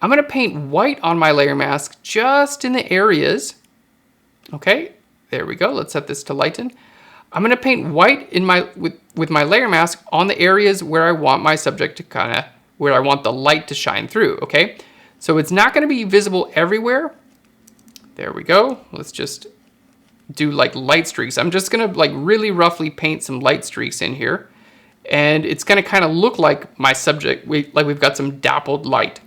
I'm gonna paint white on my layer mask just in the areas. Okay, there we go. Let's set this to lighten. I'm gonna paint white in with my layer mask on the areas where I want my subject to where I want the light to shine through, okay? So it's not gonna be visible everywhere. There we go. Let's just do like light streaks. I'm just gonna like really roughly paint some light streaks in here. And it's gonna kind of look like my subject, like we've got some dappled light.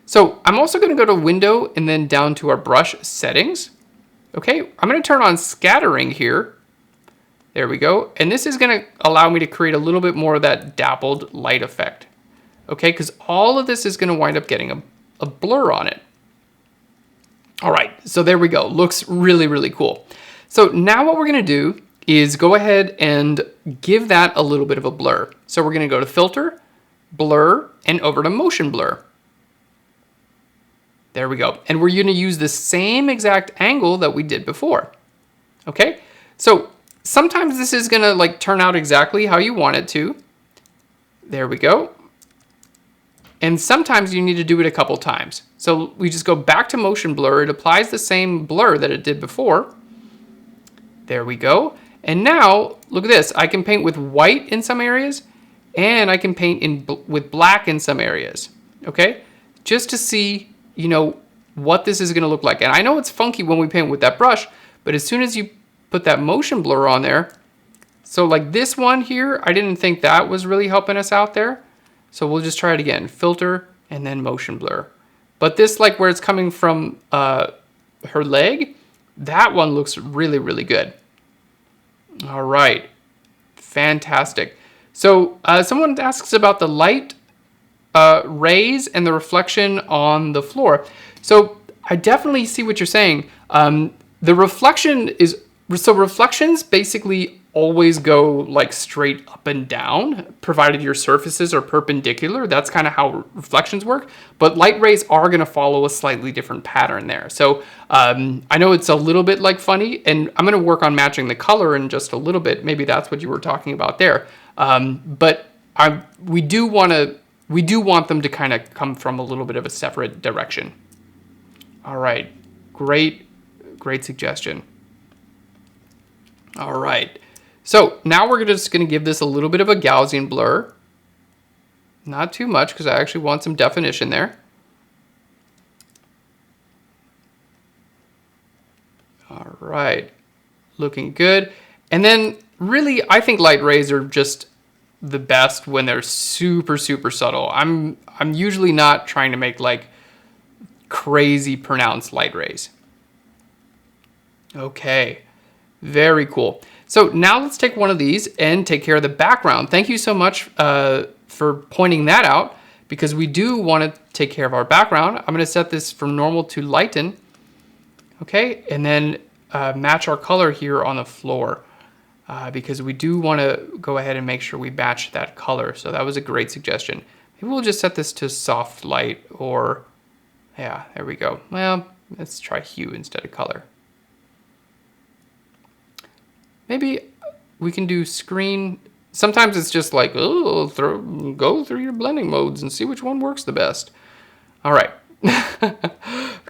So I'm also gonna go to Window and then down to our brush settings. Okay, I'm gonna turn on scattering here. There we go. And this is going to allow me to create a little bit more of that dappled light effect. Okay, because all of this is going to wind up getting a blur on it. All right, so there we go. Looks really, really cool. So now what we're going to do is go ahead and give that a little bit of a blur. So we're going to go to Filter, Blur, and over to Motion Blur. There we go. And we're going to use the same exact angle that we did before. Okay, so sometimes this is going to like turn out exactly how you want it to. There we go. And sometimes you need to do it a couple times. So we just go back to Motion Blur. It applies the same blur that it did before. There we go. And now, look at this. I can paint with white in some areas, and I can paint with black in some areas. Okay? Just to see, you know, what this is going to look like. And I know it's funky when we paint with that brush, but as soon as you put that motion blur on there, so like this one here, I didn't think that was really helping us out there. So we'll just try it again. Filter and then motion blur. But this, like where it's coming from her leg, that one looks really, really good. All right. Fantastic. So someone asks about the light rays and the reflection on the floor. So I definitely see what you're saying. The reflection is, so reflections basically always go like straight up and down, provided your surfaces are perpendicular. That's kind of how reflections work. But light rays are going to follow a slightly different pattern there. So I know it's a little bit like funny, and I'm going to work on matching the color in just a little bit. Maybe that's what you were talking about there. But we do want them to kind of come from a little bit of a separate direction. All right, great suggestion. All right. So now we're just going to give this a little bit of a Gaussian blur. Not too much because I actually want some definition there. All right, looking good. And then really, I think light rays are just the best when they're super, super subtle. I'm usually not trying to make like crazy pronounced light rays. Okay, very cool. So now let's take one of these and take care of the background. Thank you so much for pointing that out, because we do want to take care of our background. I'm going to set this from normal to lighten. Okay, and then match our color here on the floor, because we do want to go ahead and make sure we match that color. So that was a great suggestion. Maybe we'll just set this to soft light, or yeah, there we go. Well, let's try hue instead of color. Maybe we can do screen. Sometimes it's just like, oh, go through your blending modes and see which one works the best. All right.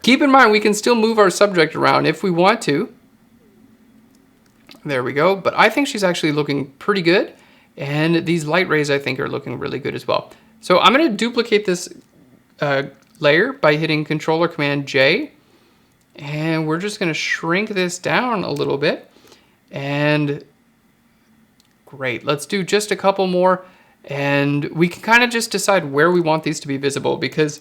Keep in mind, we can still move our subject around if we want to. There we go. But I think she's actually looking pretty good. And these light rays, I think, are looking really good as well. So I'm going to duplicate this layer by hitting Control or Command J. And we're just going to shrink this down a little bit. And great, let's do just a couple more, and we can kind of just decide where we want these to be visible, because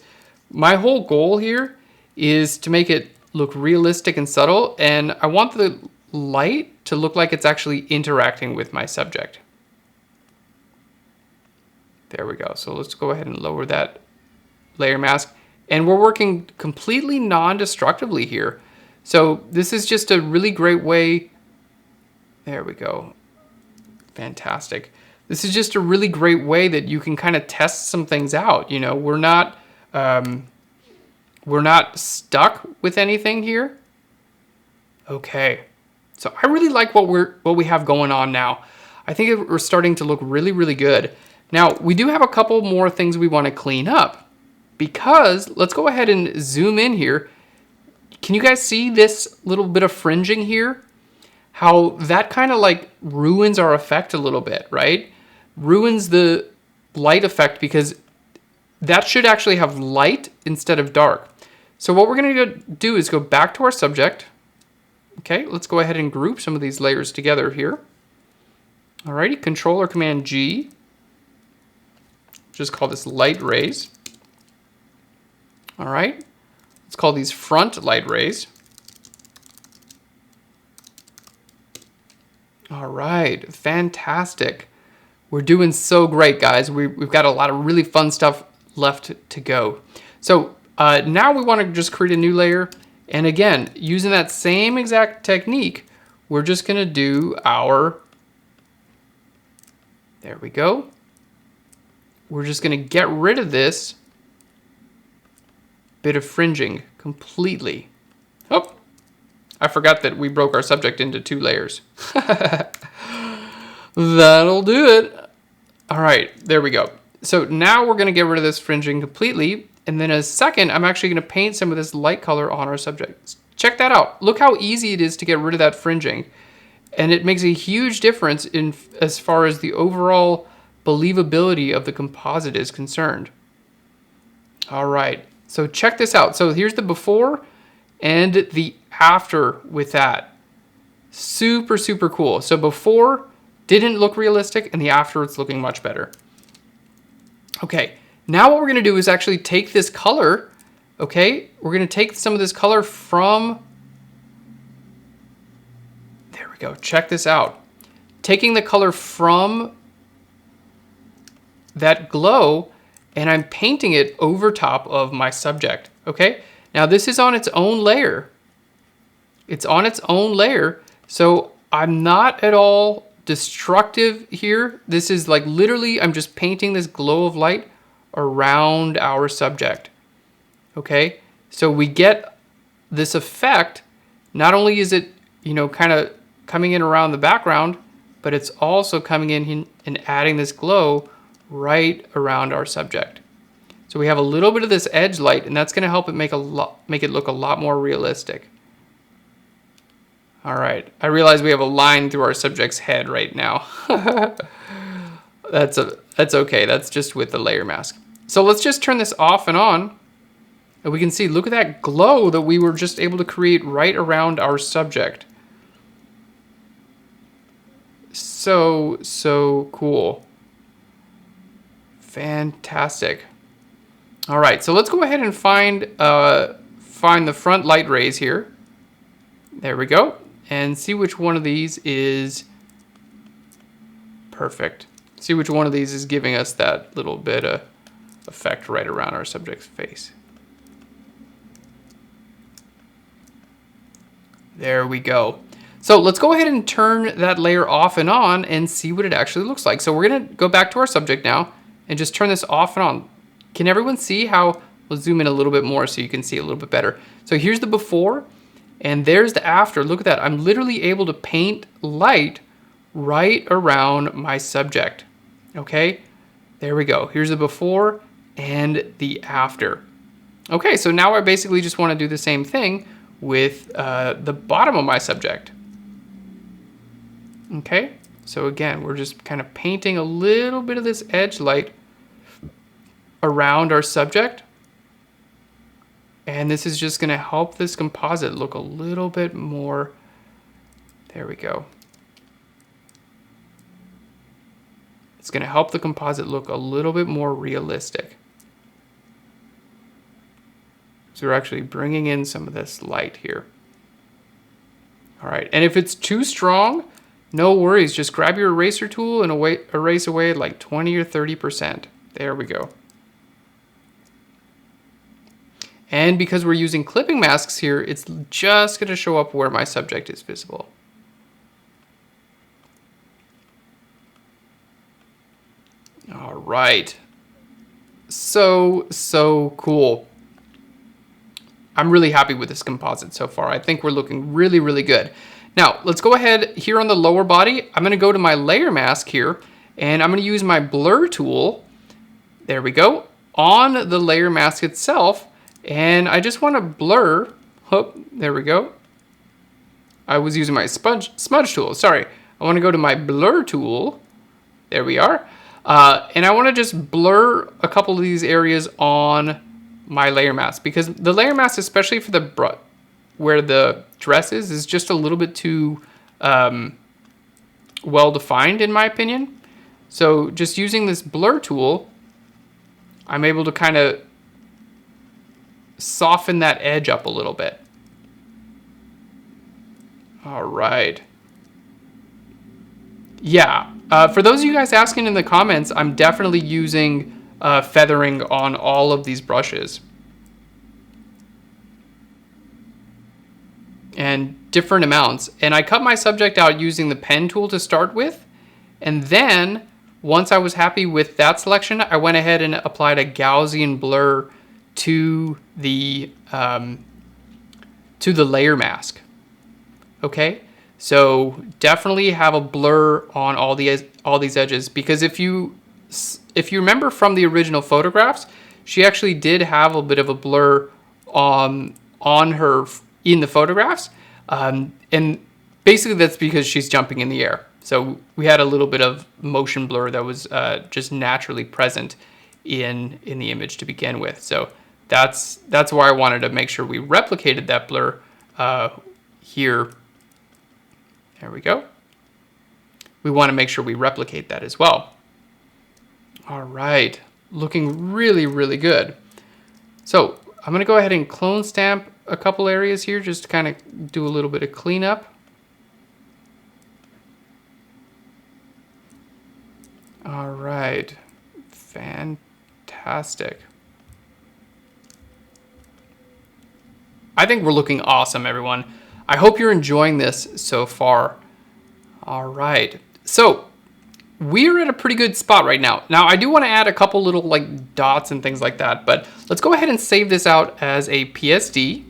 my whole goal here is to make it look realistic and subtle, and I want the light to look like it's actually interacting with my subject. There we go. So let's go ahead and lower that layer mask, and we're working completely non-destructively here. So this is just a really great way. There we go. Fantastic. This is just a really great way that you can kind of test some things out. You know, we're not stuck with anything here. Okay. So I really like what we have going on now. I think we're starting to look really, really good. Now, we do have a couple more things we want to clean up, because let's go ahead and zoom in here. Can you guys see this little bit of fringing here? How that kind of like ruins our effect a little bit, right? Ruins the light effect, because that should actually have light instead of dark. So what we're going to do is go back to our subject. Okay, let's go ahead and group some of these layers together here. Alrighty, Control or Command G. Just call this light rays. All right, let's call these front light rays. All right, fantastic. We're doing so great, guys. We've got a lot of really fun stuff left to go. So now we want to just create a new layer. And again, using that same exact technique, we're just going to do our, there we go. We're just going to get rid of this bit of fringing completely. Oh, I forgot that we broke our subject into 2 layers. That'll do it. All right, there we go. So now we're going to get rid of this fringing completely. And then in a second, I'm actually going to paint some of this light color on our subject. Check that out. Look how easy it is to get rid of that fringing. And it makes a huge difference in as far as the overall believability of the composite is concerned. All right, so check this out. So here's the before and the after with that. Super, super cool. So before didn't look realistic, and the after it's looking much better. Okay, now what we're gonna do is actually take this color, okay? We're gonna take some of this color from, there we go, check this out. Taking the color from that glow, and I'm painting it over top of my subject, okay? Now this is on its own layer. It's on its own layer, so I'm not at all destructive here. This is like literally, I'm just painting this glow of light around our subject, okay? So we get this effect. Not only is it, you know, kind of coming in around the background, but it's also coming in and adding this glow right around our subject. So we have a little bit of this edge light, and that's going to help it make it look a lot more realistic. All right, I realize we have a line through our subject's head right now. That's okay. That's just with the layer mask. So let's just turn this off and on, and we can see, look at that glow that we were just able to create right around our subject. So cool. Fantastic. All right, so let's go ahead and find the front light rays here. There we go. And see which one of these is perfect. See which one of these is giving us that little bit of effect right around our subject's face. There we go. So let's go ahead and turn that layer off and on and see what it actually looks like. So we're gonna go back to our subject now and just turn this off and on. Can everyone see how, we'll zoom in a little bit more so you can see a little bit better. So here's the before. And there's the after. Look at that. I'm literally able to paint light right around my subject. Okay, there we go. Here's the before and the after. Okay, so now I basically just want to do the same thing with the bottom of my subject. Okay, so again, we're just kind of painting a little bit of this edge light around our subject. And this is just going to help this composite look a little bit more. There we go. It's going to help the composite look a little bit more realistic. So we're actually bringing in some of this light here. All right, and if it's too strong, no worries. Just grab your eraser tool and erase away like 20 or 30%. There we go. And because we're using clipping masks here, it's just going to show up where my subject is visible. All right. So cool. I'm really happy with this composite so far. I think we're looking really, really good. Now, let's go ahead here on the lower body. I'm going to go to my layer mask here, and I'm going to use my blur tool. There we go. On the layer mask itself. And I just want to blur, oh, there we go. I was using my smudge tool, sorry. I want to go to my blur tool. There we are. And I want to just blur a couple of these areas on my layer mask, because the layer mask, especially for the where the dress is just a little bit too well defined in my opinion. So just using this blur tool, I'm able to kind of soften that edge up a little bit. All right. Yeah, for those of you guys asking in the comments, I'm definitely using feathering on all of these brushes. And different amounts. And I cut my subject out using the pen tool to start with. And then once I was happy with that selection, I went ahead and applied a Gaussian blur to the layer mask. Okay, so definitely have a blur on all these edges, because if you remember from the original photographs, she actually did have a bit of a blur on her in the photographs, and basically that's because she's jumping in the air. So we had a little bit of motion blur that was just naturally present in the image to begin with. So that's why I wanted to make sure we replicated that blur here. There we go. We want to make sure we replicate that as well. All right, looking really, really good. So I'm going to go ahead and clone stamp a couple areas here just to kind of do a little bit of cleanup. All right, fantastic. I think we're looking awesome, everyone. I hope you're enjoying this so far. All right, so we're at a pretty good spot right now. Now, I do want to add a couple little like dots and things like that, but let's go ahead and save this out as a PSD.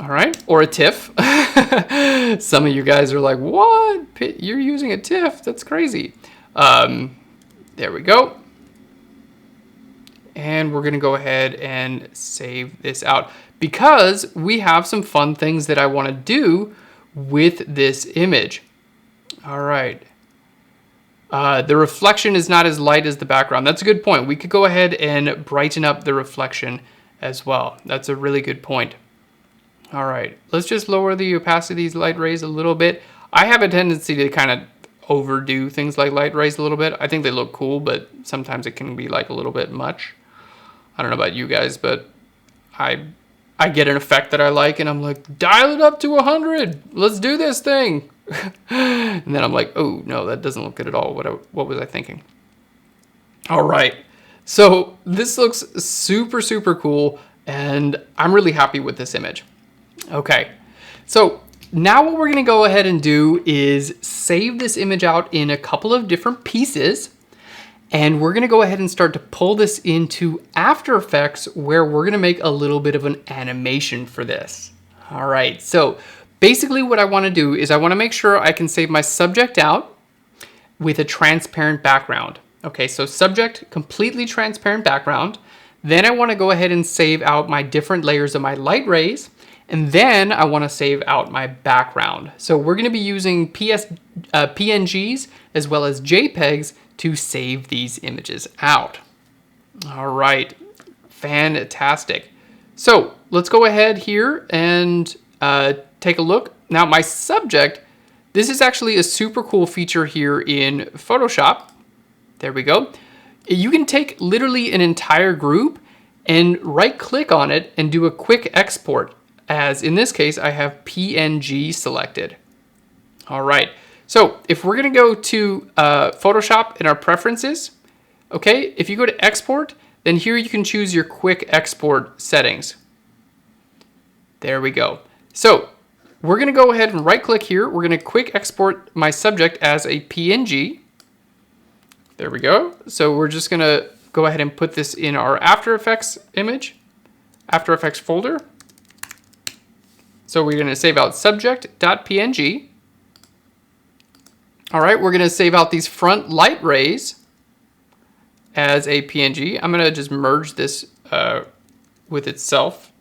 All right, or a TIFF. Some of you guys are like, what? You're using a TIFF? That's crazy. There we go. And we're gonna go ahead and save this out because we have some fun things that I wanna do with this image. All right. The reflection is not as light as the background. That's a good point. We could go ahead and brighten up the reflection as well. That's a really good point. All right, let's just lower the opacity of these light rays a little bit. I have a tendency to kind of overdo things like light rays a little bit. I think they look cool, but sometimes it can be like a little bit much. I don't know about you guys, but I get an effect that I like, and I'm like, dial it up to 100. Let's do this thing. And then I'm like, oh no, that doesn't look good at all. What was I thinking? All right, so this looks super, super cool, and I'm really happy with this image. Okay, so now what we're gonna go ahead and do is save this image out in a couple of different pieces, and we're gonna go ahead and start to pull this into After Effects, where we're gonna make a little bit of an animation for this. All right, so basically what I wanna do is I wanna make sure I can save my subject out with a transparent background. Okay, so subject, completely transparent background. Then I wanna go ahead and save out my different layers of my light rays. And then I want to save out my background. So we're going to be using PNGs as well as JPEGs to save these images out. All right, fantastic. So let's go ahead here and take a look. Now my subject, this is actually a super cool feature here in Photoshop. There we go. You can take literally an entire group and right click on it and do a quick export. As in this case, I have PNG selected. All right, so if we're gonna go to Photoshop in our preferences, okay, if you go to export, then here you can choose your quick export settings. There we go. So we're gonna go ahead and right click here. We're gonna quick export my subject as a PNG. There we go. So we're just gonna go ahead and put this in our After Effects image, After Effects folder. So we're going to save out subject.png. All right, we're going to save out these front light rays as a PNG. I'm going to just merge this with itself.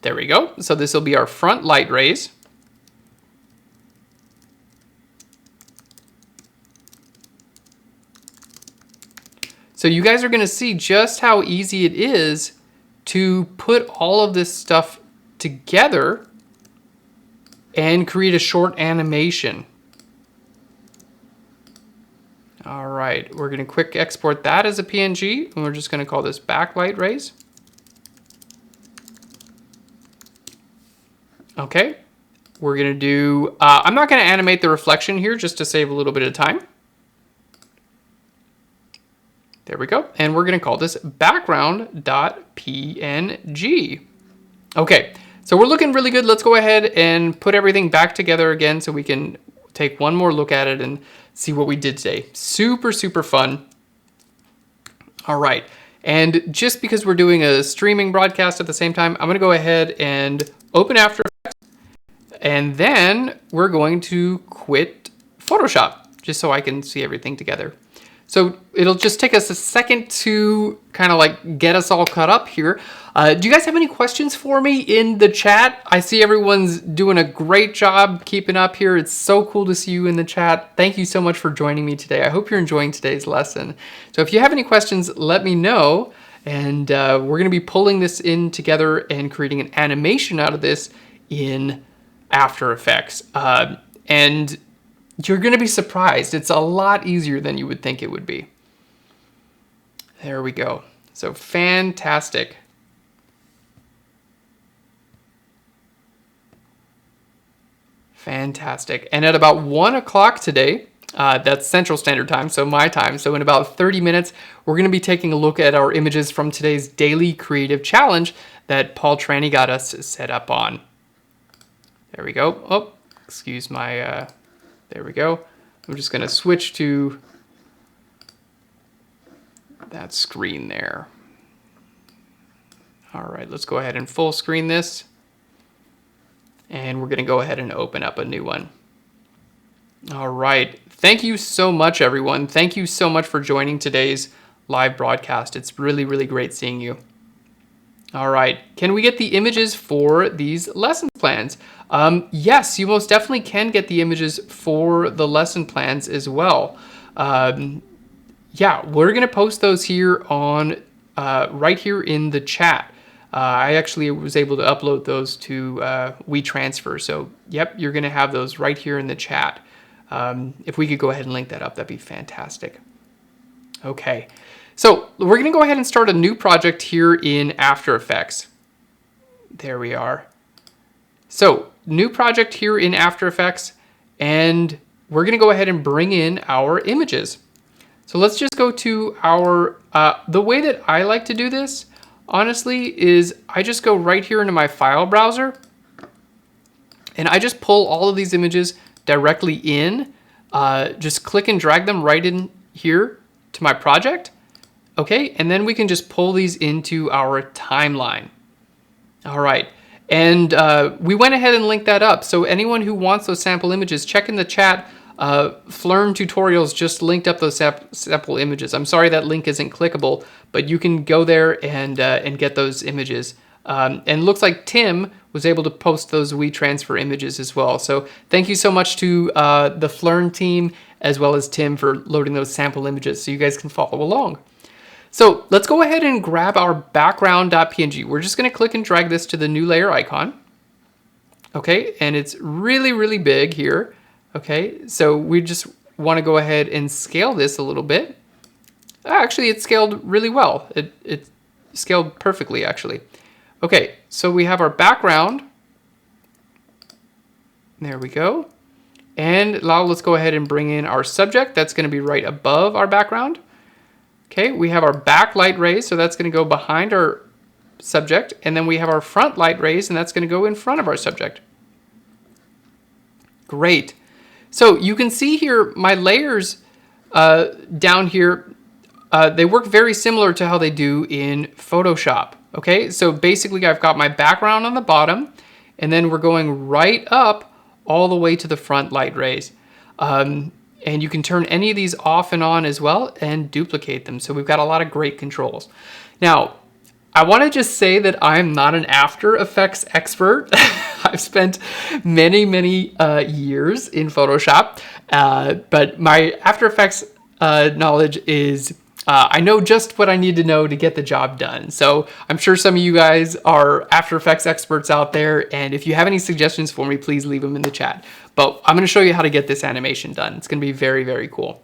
There we go. So this will be our front light rays. So you guys are going to see just how easy it is to put all of this stuff together and create a short animation. All right, we're gonna quick export that as a PNG, and we're just gonna call this backlight rays. Okay, we're gonna do, I'm not gonna animate the reflection here just to save a little bit of time. There we go. And we're gonna call this background.png. Okay, so we're looking really good. Let's go ahead and put everything back together again so we can take one more look at it and see what we did today. Super, super fun. All right, and just because we're doing a streaming broadcast at the same time, I'm gonna go ahead and open After Effects, and then we're going to quit Photoshop just so I can see everything together. So it'll just take us a second to kind of like get us all caught up here. Do you guys have any questions for me in the chat? I see everyone's doing a great job keeping up here. It's so cool to see you in the chat. Thank you so much for joining me today. I hope you're enjoying today's lesson. So if you have any questions, let me know. And we're gonna be pulling this in together and creating an animation out of this in After Effects. And you're gonna be surprised. It's a lot easier than you would think it would be. There we go. So fantastic. Fantastic. And at about 1 o'clock today, that's Central Standard Time, so my time. So in about 30 minutes, we're going to be taking a look at our images from today's daily creative challenge that Paul Tranny got us set up on. There we go. Oh, excuse my, there we go. I'm just going to switch to that screen there. All right, let's go ahead and full screen this. And we're going to go ahead and open up a new one. All right. Thank you so much, everyone. Thank you so much for joining today's live broadcast. It's really, really great seeing you. All right. Can we get the images for these lesson plans? Yes, you most definitely can get the images for the lesson plans as well. Yeah, we're going to post those here on right here in the chat. I actually was able to upload those to WeTransfer. So, yep, you're going to have those right here in the chat. If we could go ahead and link that up, that'd be fantastic. Okay, so we're going to go ahead and start a new project here in After Effects. There we are. So, new project here in After Effects, and we're going to go ahead and bring in our images. So let's just go to our, the way that I like to do this, honestly, is I just go right here into my file browser and I just pull all of these images directly in, just click and drag them right in here to my project. Okay, and then we can just pull these into our timeline. All right, and we went ahead and linked that up. So anyone who wants those sample images, check in the chat. Phlearn tutorials just linked up those sample images. I'm sorry that link isn't clickable, but you can go there and get those images. And it looks like Tim was able to post those WeTransfer images as well. So thank you so much to the Phlearn team as well as Tim for loading those sample images so you guys can follow along. So let's go ahead and grab our background.png. We're just going to click and drag this to the new layer icon. Okay, and it's really, really big here. Okay, so we just want to go ahead and scale this a little bit. Actually, it scaled really well. It scaled perfectly, actually. Okay, so we have our background. There we go. And now let's go ahead and bring in our subject. That's going to be right above our background. Okay, we have our back light rays, so that's going to go behind our subject. And then we have our front light rays, and that's going to go in front of our subject. Great. So you can see here my layers down here, they work very similar to how they do in Photoshop. Okay, so basically I've got my background on the bottom, and then we're going right up all the way to the front light rays. And you can turn any of these off and on as well and duplicate them. So we've got a lot of great controls. Now, I want to just say that I'm not an After Effects expert. I've spent many, many years in Photoshop, but my After Effects knowledge is, I know just what I need to know to get the job done. So I'm sure some of you guys are After Effects experts out there, and if you have any suggestions for me, please leave them in the chat. But I'm going to show you how to get this animation done. It's going to be very, very cool.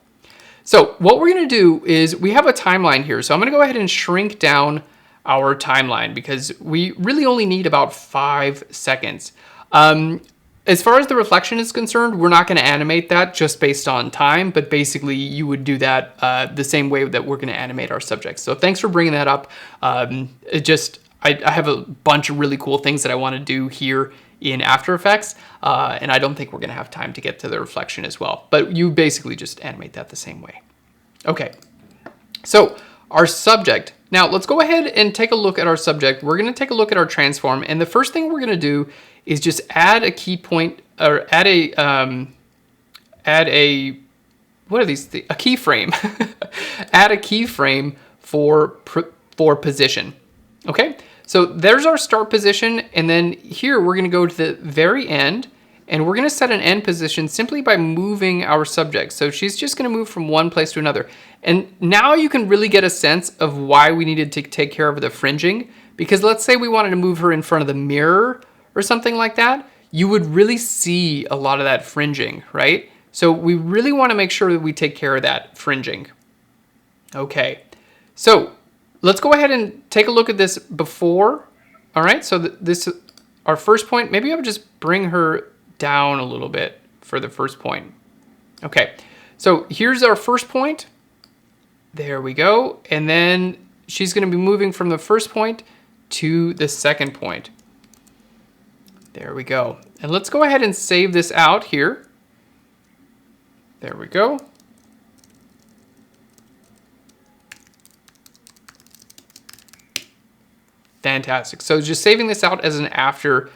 So what we're going to do is we have a timeline here. So I'm going to go ahead and shrink down our timeline because we really only need about 5 seconds. As far as the reflection is concerned, we're not going to animate that just based on time, but basically you would do that the same way that we're going to animate our subjects. So thanks for bringing that up. I have a bunch of really cool things that I want to do here in After Effects, and I don't think we're going to have time to get to the reflection as well. But you basically just animate that the same way. Okay, so our subject. Now let's go ahead and take a look at our subject. We're going to take a look at our transform, and the first thing we're going to do is just add a key point, or add a what are these? A keyframe. Add a keyframe for position. Okay, so there's our start position, and then here we're going to go to the very end, and we're going to set an end position simply by moving our subject. So she's just going to move from one place to another. And now you can really get a sense of why we needed to take care of the fringing, because let's say we wanted to move her in front of the mirror or something like that, you would really see a lot of that fringing, right? So we really want to make sure that we take care of that fringing. Okay, so let's go ahead and take a look at this before. All right, so this, our first point, maybe I would just bring her down a little bit for the first point. Okay, so here's our first point. There we go. And then she's going to be moving from the first point to the second point. There we go. And let's go ahead and save this out here. There we go. Fantastic. So just saving this out as an After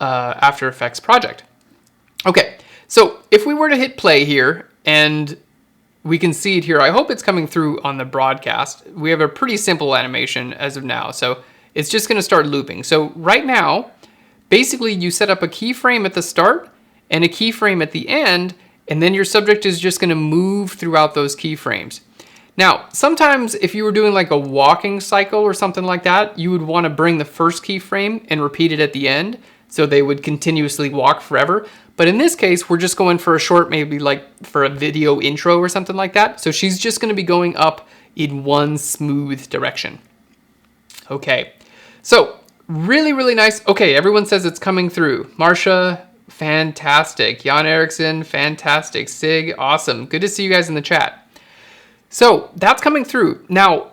Effects project. Okay, so if we were to hit play here, and we can see it here, I hope it's coming through on the broadcast. We have a pretty simple animation as of now, so it's just going to start looping. So right now, basically you set up a keyframe at the start and a keyframe at the end, and then your subject is just going to move throughout those keyframes. Now, sometimes if you were doing like a walking cycle or something like that, you would want to bring the first keyframe and repeat it at the end, so they would continuously walk forever. But in this case, we're just going for a short, maybe like for a video intro or something like that. So she's just going to be going up in one smooth direction. Okay, so really, really nice. Okay, everyone says it's coming through. Marsha, fantastic. Jan Eriksson, fantastic. Sig, awesome. Good to see you guys in the chat. So that's coming through. Now,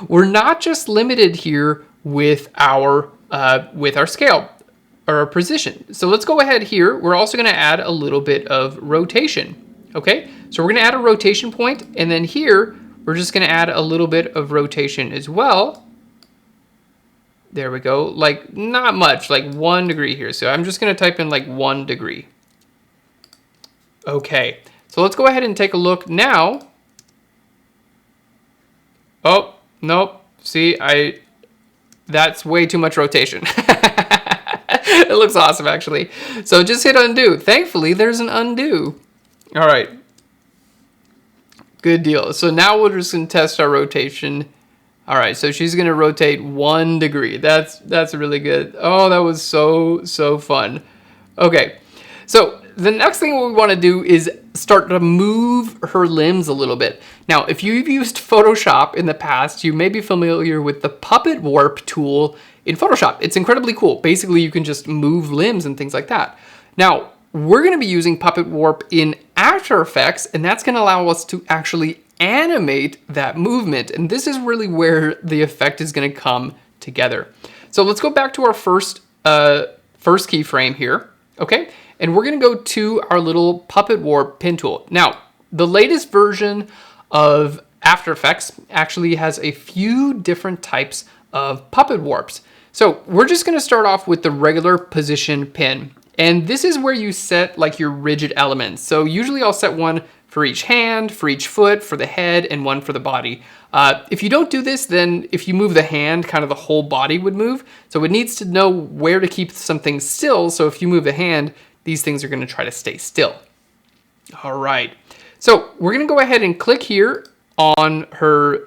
we're not just limited here with our scale or our position. So let's go ahead here. We're also going to add a little bit of rotation. Okay, so we're going to add a rotation point, and then here we're just going to add a little bit of rotation as well. There we go. Like not much, like 1 degree here. So I'm just going to type in like 1 degree. Okay, so let's go ahead and take a look now. Oh, nope. See, that's way too much rotation. It looks awesome, actually. So just hit undo. Thankfully, there's an undo. All right. Good deal. So now we're just going to test our rotation. All right, so she's going to rotate 1 degree. That's really good. Oh, that was so fun. Okay, so the next thing we want to do is start to move her limbs a little bit. Now, if you've used Photoshop in the past, you may be familiar with the Puppet Warp tool in Photoshop. It's incredibly cool. Basically, you can just move limbs and things like that. Now, we're going to be using Puppet Warp in After Effects, and that's going to allow us to actually animate that movement. And this is really where the effect is going to come together. So let's go back to our first keyframe here. Okay, and we're going to go to our little Puppet Warp pin tool. Now, the latest version of After Effects actually has a few different types of Puppet Warps. So we're just going to start off with the regular position pin. And this is where you set like your rigid elements. So usually I'll set one for each hand, for each foot, for the head, and one for the body. If you don't do this, then if you move the hand, kind of the whole body would move. So it needs to know where to keep something still. So if you move the hand, these things are going to try to stay still. All right. So we're going to go ahead and click here on her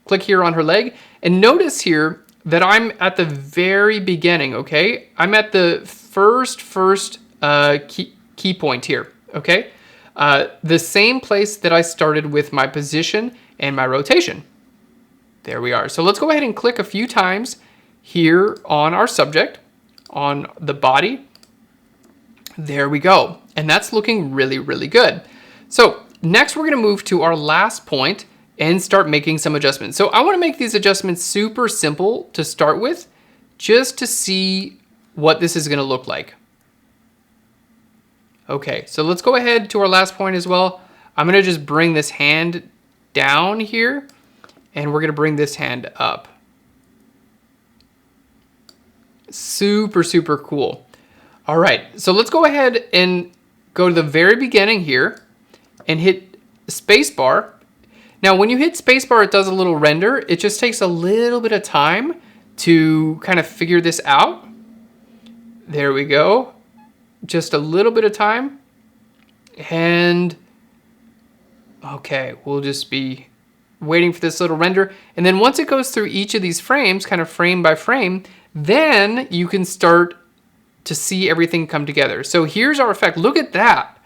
leg, and notice here that I'm at the very beginning. Okay, I'm at the first key point here. Okay. The same place that I started with my position and my rotation. There we are. So let's go ahead and click a few times here on our subject, on the body, There we go. And that's looking really, really good. So next we're gonna move to our last point and start making some adjustments. So I wanna make these adjustments super simple to start with, just to see what this is gonna look like. Okay, so let's go ahead to our last point as well. I'm gonna just bring this hand down here, and we're gonna bring this hand up. Super, super cool. All right, so let's go ahead and go to the very beginning here and hit spacebar. Now, when you hit spacebar, it does a little render. It just takes a little bit of time to kind of figure this out. There we go. Just a little bit of time. And okay, we'll just be waiting for this little render. And then once it goes through each of these frames, kind of frame by frame, then you can start to see everything come together. So here's our effect. Look at that.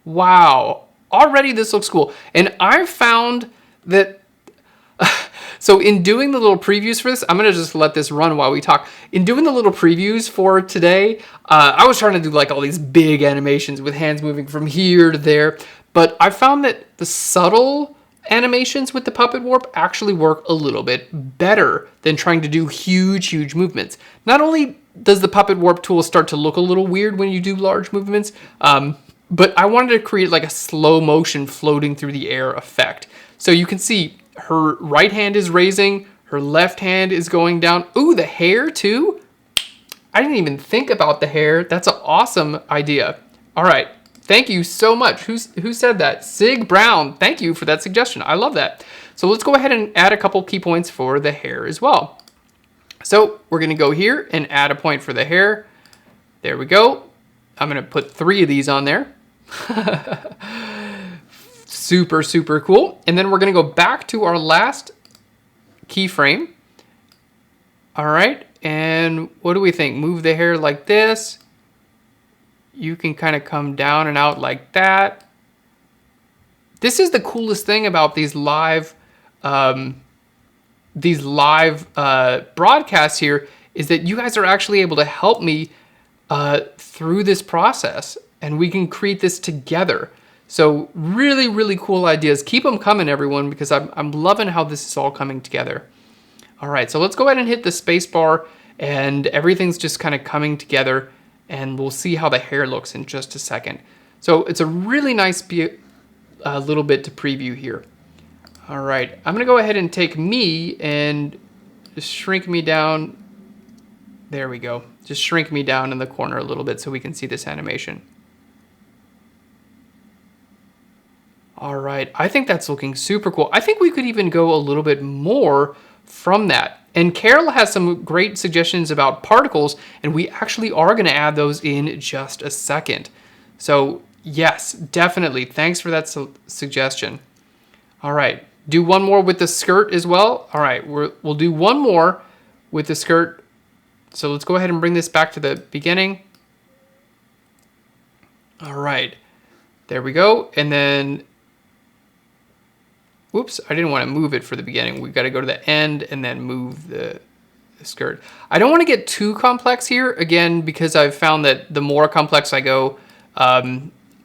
Wow. Already this looks cool. And I've found that, so in doing the little previews for this, I'm gonna just let this run while we talk. In doing the little previews for today, I was trying to do like all these big animations with hands moving from here to there, but I found that the subtle animations with the puppet warp actually work a little bit better than trying to do huge, huge movements. Not only does the puppet warp tool start to look a little weird when you do large movements, but I wanted to create like a slow motion floating through the air effect. So you can see her right hand is raising, her left hand is going down. Ooh, the hair too? I didn't even think about the hair. That's an awesome idea. All right, thank you so much. Who said that? Sig Brown, thank you for that suggestion. I love that. So let's go ahead and add a couple key points for the hair as well. So we're gonna go here and add a point for the hair. There we go. I'm gonna put 3 of these on there. Super, super cool. And then we're gonna go back to our last keyframe. All right, and what do we think? Move the hair like this. You can kind of come down and out like that. This is the coolest thing about these live broadcasts here, is that you guys are actually able to help me through this process, and we can create this together. So really, really cool ideas. Keep them coming, everyone, because I'm loving how this is all coming together. All right, so let's go ahead and hit the space bar, and everything's just kind of coming together, and we'll see how the hair looks in just a second. So it's a really nice little bit to preview here. All right, I'm gonna go ahead and take me and just shrink me down. There we go. Just shrink me down in the corner a little bit so we can see this animation. All right, I think that's looking super cool. I think we could even go a little bit more from that. And Carol has some great suggestions about particles, and we actually are gonna add those in just a second. So yes, definitely, thanks for that suggestion. All right, do one more with the skirt as well. All right, we'll do one more with the skirt. So let's go ahead and bring this back to the beginning. All right, there we go. And then, whoops, I didn't want to move it for the beginning. We've got to go to the end and then move the skirt. I don't want to get too complex here, again, because I've found that the more complex I go,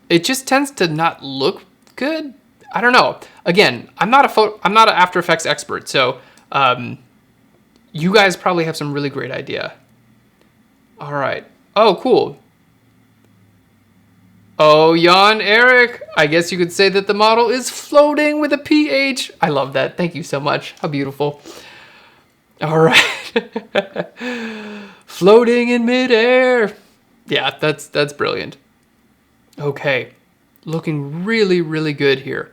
it just tends to not look good. I don't know. Again, I'm not an After Effects expert, so you guys probably have some really great idea. All right. Oh, cool. Oh, Jan Eric, I guess you could say that the model is floating with a PH. I love that. Thank you so much. How beautiful. All right. Floating in midair. Yeah, that's brilliant. Okay. Looking really, really good here.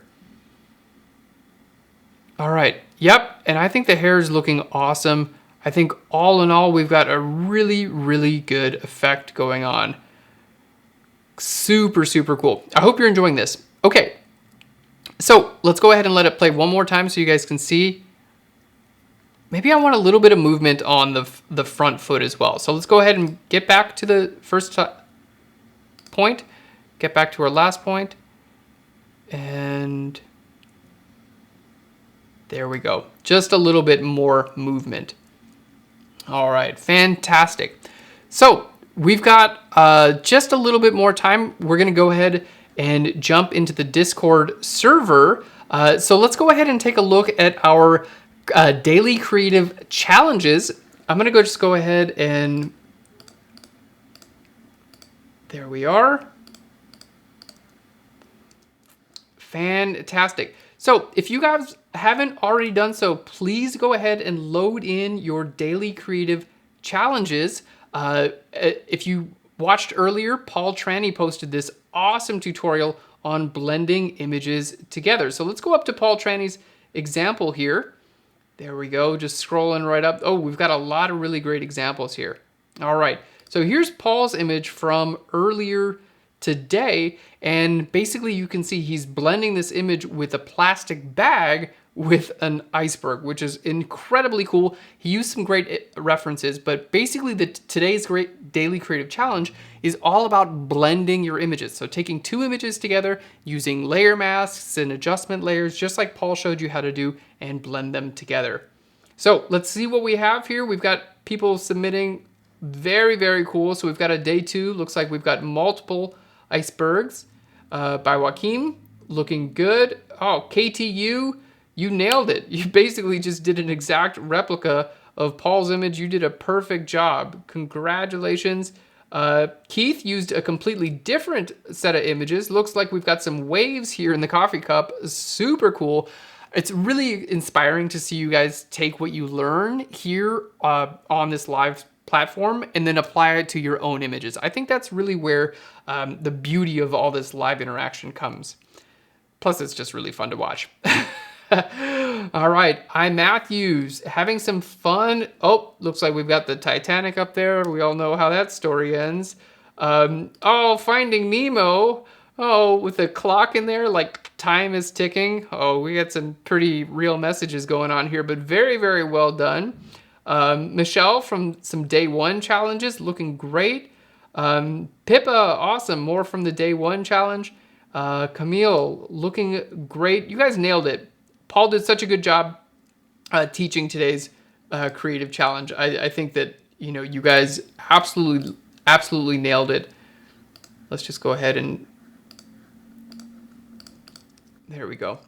All right. Yep. And I think the hair is looking awesome. I think all in all, we've got a really, really good effect going on. Super, super cool. I hope you're enjoying this. Okay. So let's go ahead and let it play one more time so you guys can see. Maybe I want a little bit of movement on the front foot as well. So let's go ahead and get back to the first point. Get back to our last point. And there we go. Just a little bit more movement. All right, fantastic. So we've got just a little bit more time. We're going to go ahead and jump into the Discord server. So let's go ahead and take a look at our daily creative challenges. I'm going to just go ahead and there we are. Fantastic. So if you guys haven't already done so, please go ahead and load in your daily creative challenges. If you watched earlier, Paul Tranny posted this awesome tutorial on blending images together. So let's go up to Paul Tranny's example here. There we go, just scrolling right up. Oh, we've got a lot of really great examples here. All right, so here's Paul's image from earlier today, and basically you can see he's blending this image with a plastic bag with an iceberg, which is incredibly cool. He used some great references, but basically today's great daily creative challenge is all about blending your images. So taking two images together, using layer masks and adjustment layers, just like Paul showed you how to do, and blend them together. So let's see what we have here. We've got people submitting very, very cool. So we've got a day 2. Looks like we've got multiple icebergs by Joaquin. Looking good. Oh, KTU, you nailed it. You basically just did an exact replica of Paul's image. You did a perfect job. Congratulations. Keith used a completely different set of images. Looks like we've got some waves here in the coffee cup. Super cool. It's really inspiring to see you guys take what you learn here on this live platform and then apply it to your own images. I think that's really where the beauty of all this live interaction comes. Plus, it's just really fun to watch. All right, Matthews, having some fun. Oh, looks like we've got the Titanic up there. We all know how that story ends. Oh, Finding Nemo. Oh, with the clock in there, like time is ticking. Oh, we got some pretty real messages going on here, but very, very well done. Michelle from some day 1 challenges, looking great. Pippa, awesome, more from the day 1 challenge. Camille, looking great. You guys nailed it. Paul did such a good job teaching today's creative challenge. I think that, you guys absolutely nailed it. Let's just go ahead and there we go.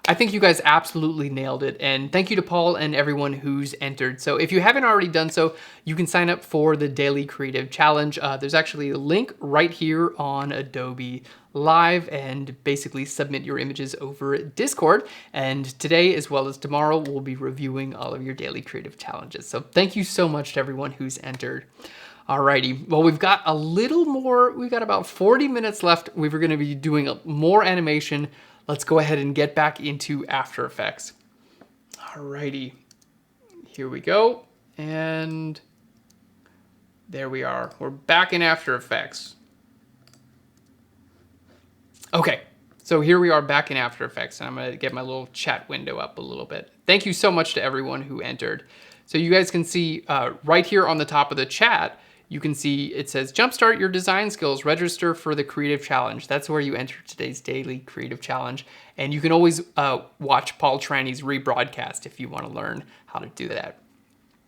I think you guys absolutely nailed it, and thank you to Paul and everyone who's entered. So if you haven't already done so, you can sign up for the Daily Creative Challenge. There's actually a link right here on Adobe Live, and basically submit your images over Discord. And today, as well as tomorrow, we'll be reviewing all of your Daily Creative Challenges. So thank you so much to everyone who's entered. Alrighty, well, we've got a little more, we've got about 40 minutes left. We're gonna be doing more animation. Let's go ahead and get back into After Effects. Alrighty, here we go. And there we are. We're back in After Effects. Okay, so here we are back in After Effects, and I'm gonna get my little chat window up a little bit. Thank you so much to everyone who entered. So you guys can see right here on the top of the chat, you can see it says, jumpstart your design skills, register for the Creative Challenge. That's where you enter today's Daily Creative Challenge. And you can always watch Paul Tranny's rebroadcast if you want to learn how to do that.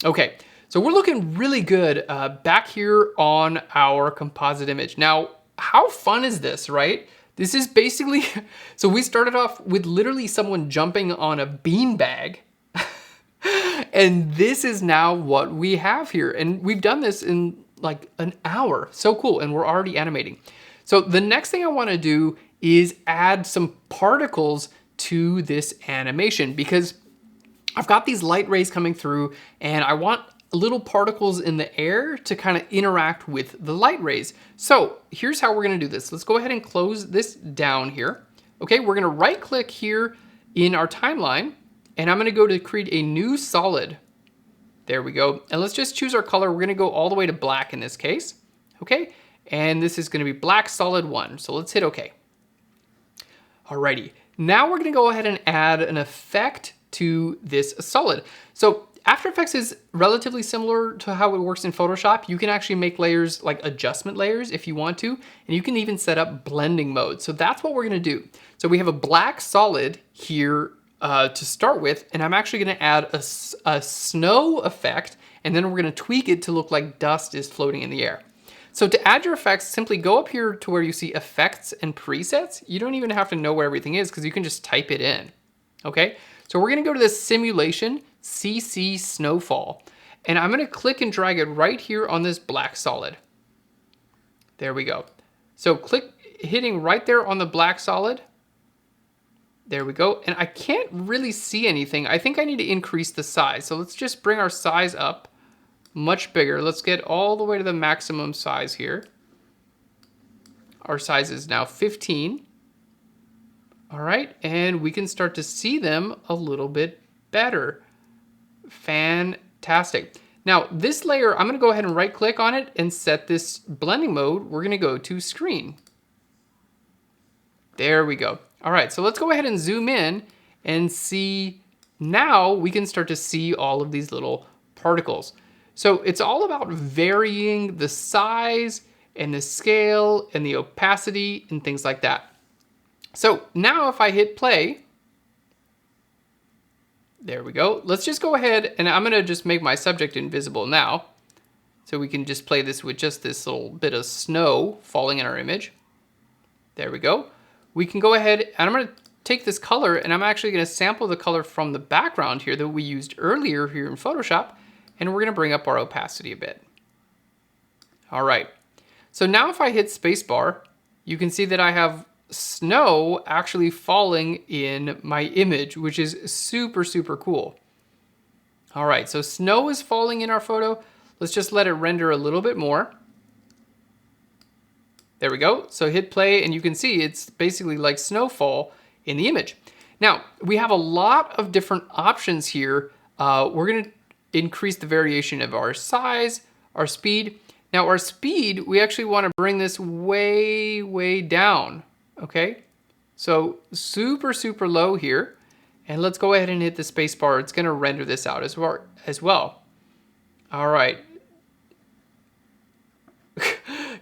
Okay, so we're looking really good back here on our composite image. Now, how fun is this, right? This is basically, so we started off with literally someone jumping on a beanbag. And this is now what we have here. And we've done this in like an hour. So cool. And we're already animating. So the next thing I want to do is add some particles to this animation, because I've got these light rays coming through and I want little particles in the air to kind of interact with the light rays. So here's how we're going to do this. Let's go ahead and close this down here. Okay, we're going to right click here in our timeline, and I'm going to go to create a new solid. There we go. And let's just choose our color. We're going to go all the way to black in this case. Okay, and this is going to be black solid 1. So let's hit OK. Alrighty, now we're going to go ahead and add an effect to this solid. So After Effects is relatively similar to how it works in Photoshop. You can actually make layers like adjustment layers if you want to, and you can even set up blending mode. So that's what we're going to do. So we have a black solid here to start with, and I'm actually going to add a snow effect, and then we're going to tweak it to look like dust is floating in the air. So to add your effects, simply go up here to where you see effects and presets. You don't even have to know where everything is because you can just type it in, okay? So we're gonna go to this simulation, CC snowfall, and I'm gonna click and drag it right here on this black solid. There we go. So hitting right there on the black solid. There we go. And I can't really see anything. I think I need to increase the size. So let's just bring our size up much bigger. Let's get all the way to the maximum size here. Our size is now 15. All right, and we can start to see them a little bit better. Fantastic. Now this layer, I'm gonna go ahead and right click on it and set this blending mode. We're gonna go to screen. There we go. All right, so let's go ahead and zoom in and see. Now we can start to see all of these little particles. So it's all about varying the size and the scale and the opacity and things like that. So now if I hit play, there we go. Let's just go ahead and I'm gonna just make my subject invisible now. So we can just play this with just this little bit of snow falling in our image. There we go. We can go ahead and I'm gonna take this color and I'm actually gonna sample the color from the background here that we used earlier here in Photoshop, and we're gonna bring up our opacity a bit. All right, so now if I hit spacebar, you can see that I have snow actually falling in my image, which is super, super cool. All right, so snow is falling in our photo. Let's just let it render a little bit more. There we go. So hit play and you can see it's basically like snowfall in the image. Now, we have a lot of different options here. We're gonna increase the variation of our size, our speed. Now our speed, we actually wanna bring this way, way down, okay? So super, super low here. And let's go ahead and hit the space bar. It's gonna render this out as well. All right.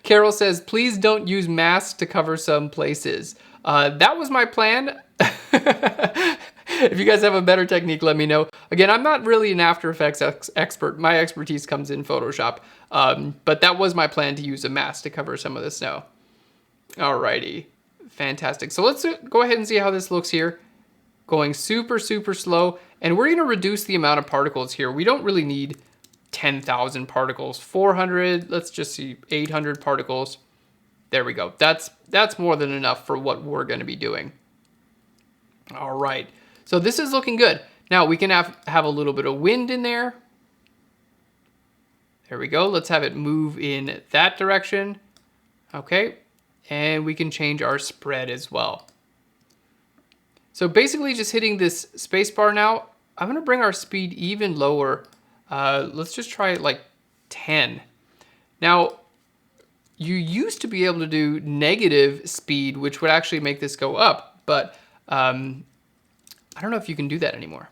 Carol says, please don't use masks to cover some places. That was my plan. If you guys have a better technique, let me know. Again, I'm not really an After Effects expert. My expertise comes in Photoshop. But that was my plan, to use a mask to cover some of the snow. Alrighty, fantastic. So let's go ahead and see how this looks here. Going super, super slow. And we're gonna reduce the amount of particles here. We don't really need 10,000 particles, 400, let's just see, 800 particles. There we go. That's more than enough for what we're gonna be doing. All right, so this is looking good. Now we can have a little bit of wind in there. There we go. Let's have it move in that direction. Okay, and we can change our spread as well. So basically just hitting this space bar now, I'm gonna bring our speed even lower. Let's just try it like 10. Now, you used to be able to do negative speed, which would actually make this go up, but I don't know if you can do that anymore.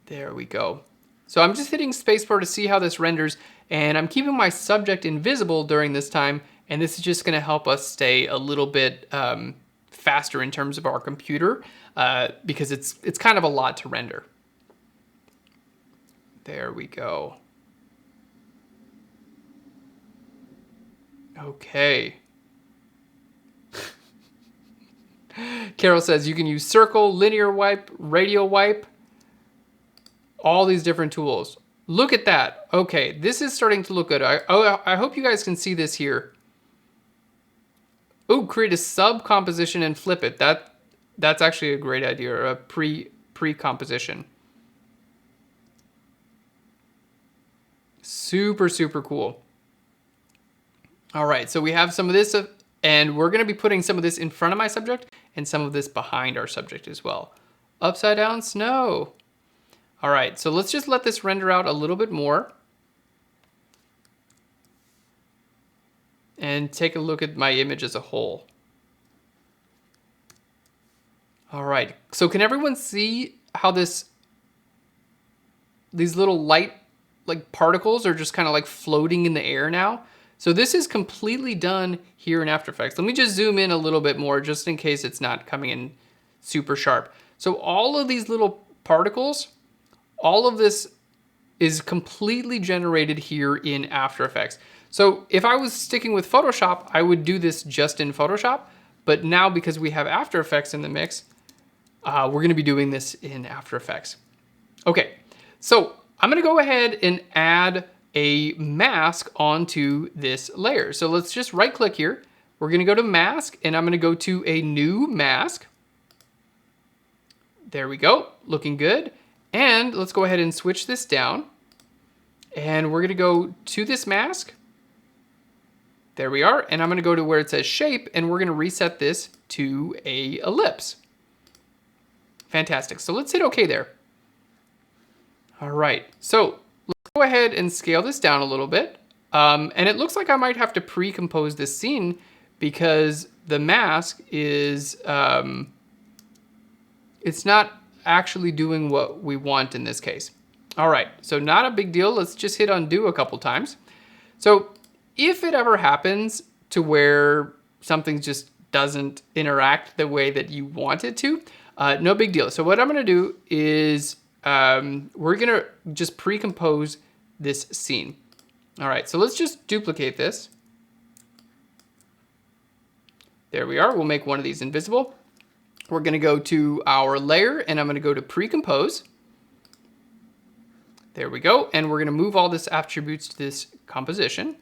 There we go. So I'm just hitting spacebar to see how this renders, and I'm keeping my subject invisible during this time, and this is just gonna help us stay a little bit faster in terms of our computer, because it's kind of a lot to render. There we go. Okay. Carol says you can use circle, linear wipe, radial wipe, all these different tools. Look at that. Okay, this is starting to look good. I hope you guys can see this here. Oh, create a sub composition and flip it. That's actually a great idea, a pre-composition. Super, super cool. All right, so we have some of this, and we're gonna be putting some of this in front of my subject and some of this behind our subject as well. Upside down snow. All right, so let's just let this render out a little bit more. And take a look at my image as a whole. All right, so can everyone see how these little light like particles are just kind of like floating in the air now? So this is completely done here in After Effects. Let me just zoom in a little bit more just in case it's not coming in super sharp. So all of these little particles, all of this is completely generated here in After Effects. So if I was sticking with Photoshop, I would do this just in Photoshop. But now because we have After Effects in the mix, we're going to be doing this in After Effects. Okay, so I'm going to go ahead and add a mask onto this layer. So let's just right click here. We're going to go to mask and I'm going to go to a new mask. There we go, looking good. And let's go ahead and switch this down. And we're going to go to this mask. There we are. And I'm going to go to where it says shape and we're going to reset this to a ellipse. Fantastic. So let's hit OK there. All right. So let's go ahead and scale this down a little bit. And it looks like I might have to pre-compose this scene because the mask is, it's not actually doing what we want in this case. All right, so not a big deal. Let's just hit undo a couple times. So if it ever happens to where something just doesn't interact the way that you want it to, no big deal. So what I'm gonna do is we're gonna just pre-compose this scene. All right, so let's just duplicate this. There we are, we'll make one of these invisible. We're gonna go to our layer and I'm gonna go to pre-compose. There we go, and we're gonna move all this attributes to this composition.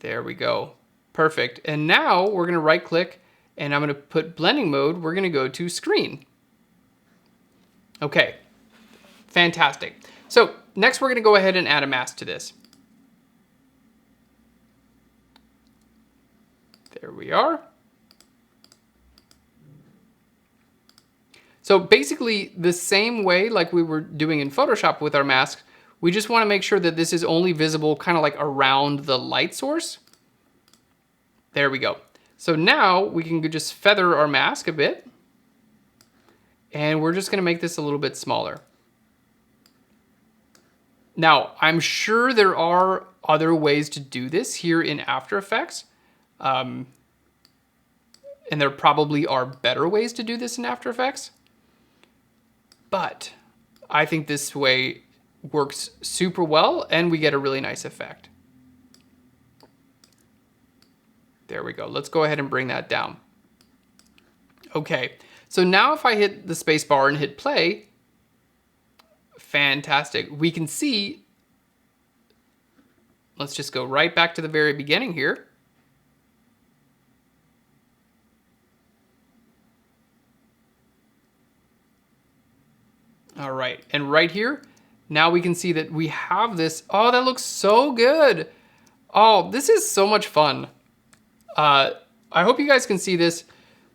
There we go, perfect. And now we're gonna right click and I'm gonna put blending mode, we're gonna go to screen. Okay, fantastic. So next we're gonna go ahead and add a mask to this. There we are. So basically the same way like we were doing in Photoshop with our masks, we just want to make sure that this is only visible kind of like around the light source. There we go. So now we can just feather our mask a bit. And we're just going to make this a little bit smaller. Now, I'm sure there are other ways to do this here in After Effects. And there probably are better ways to do this in After Effects. But I think this way works super well and we get a really nice effect. There we go. Let's go ahead and bring that down. Okay, so now if I hit the space bar and hit play, fantastic. We can see, let's just go right back to the very beginning here. All right, and right here, now we can see that we have this. Oh, that looks so good. Oh, this is so much fun. I hope you guys can see this.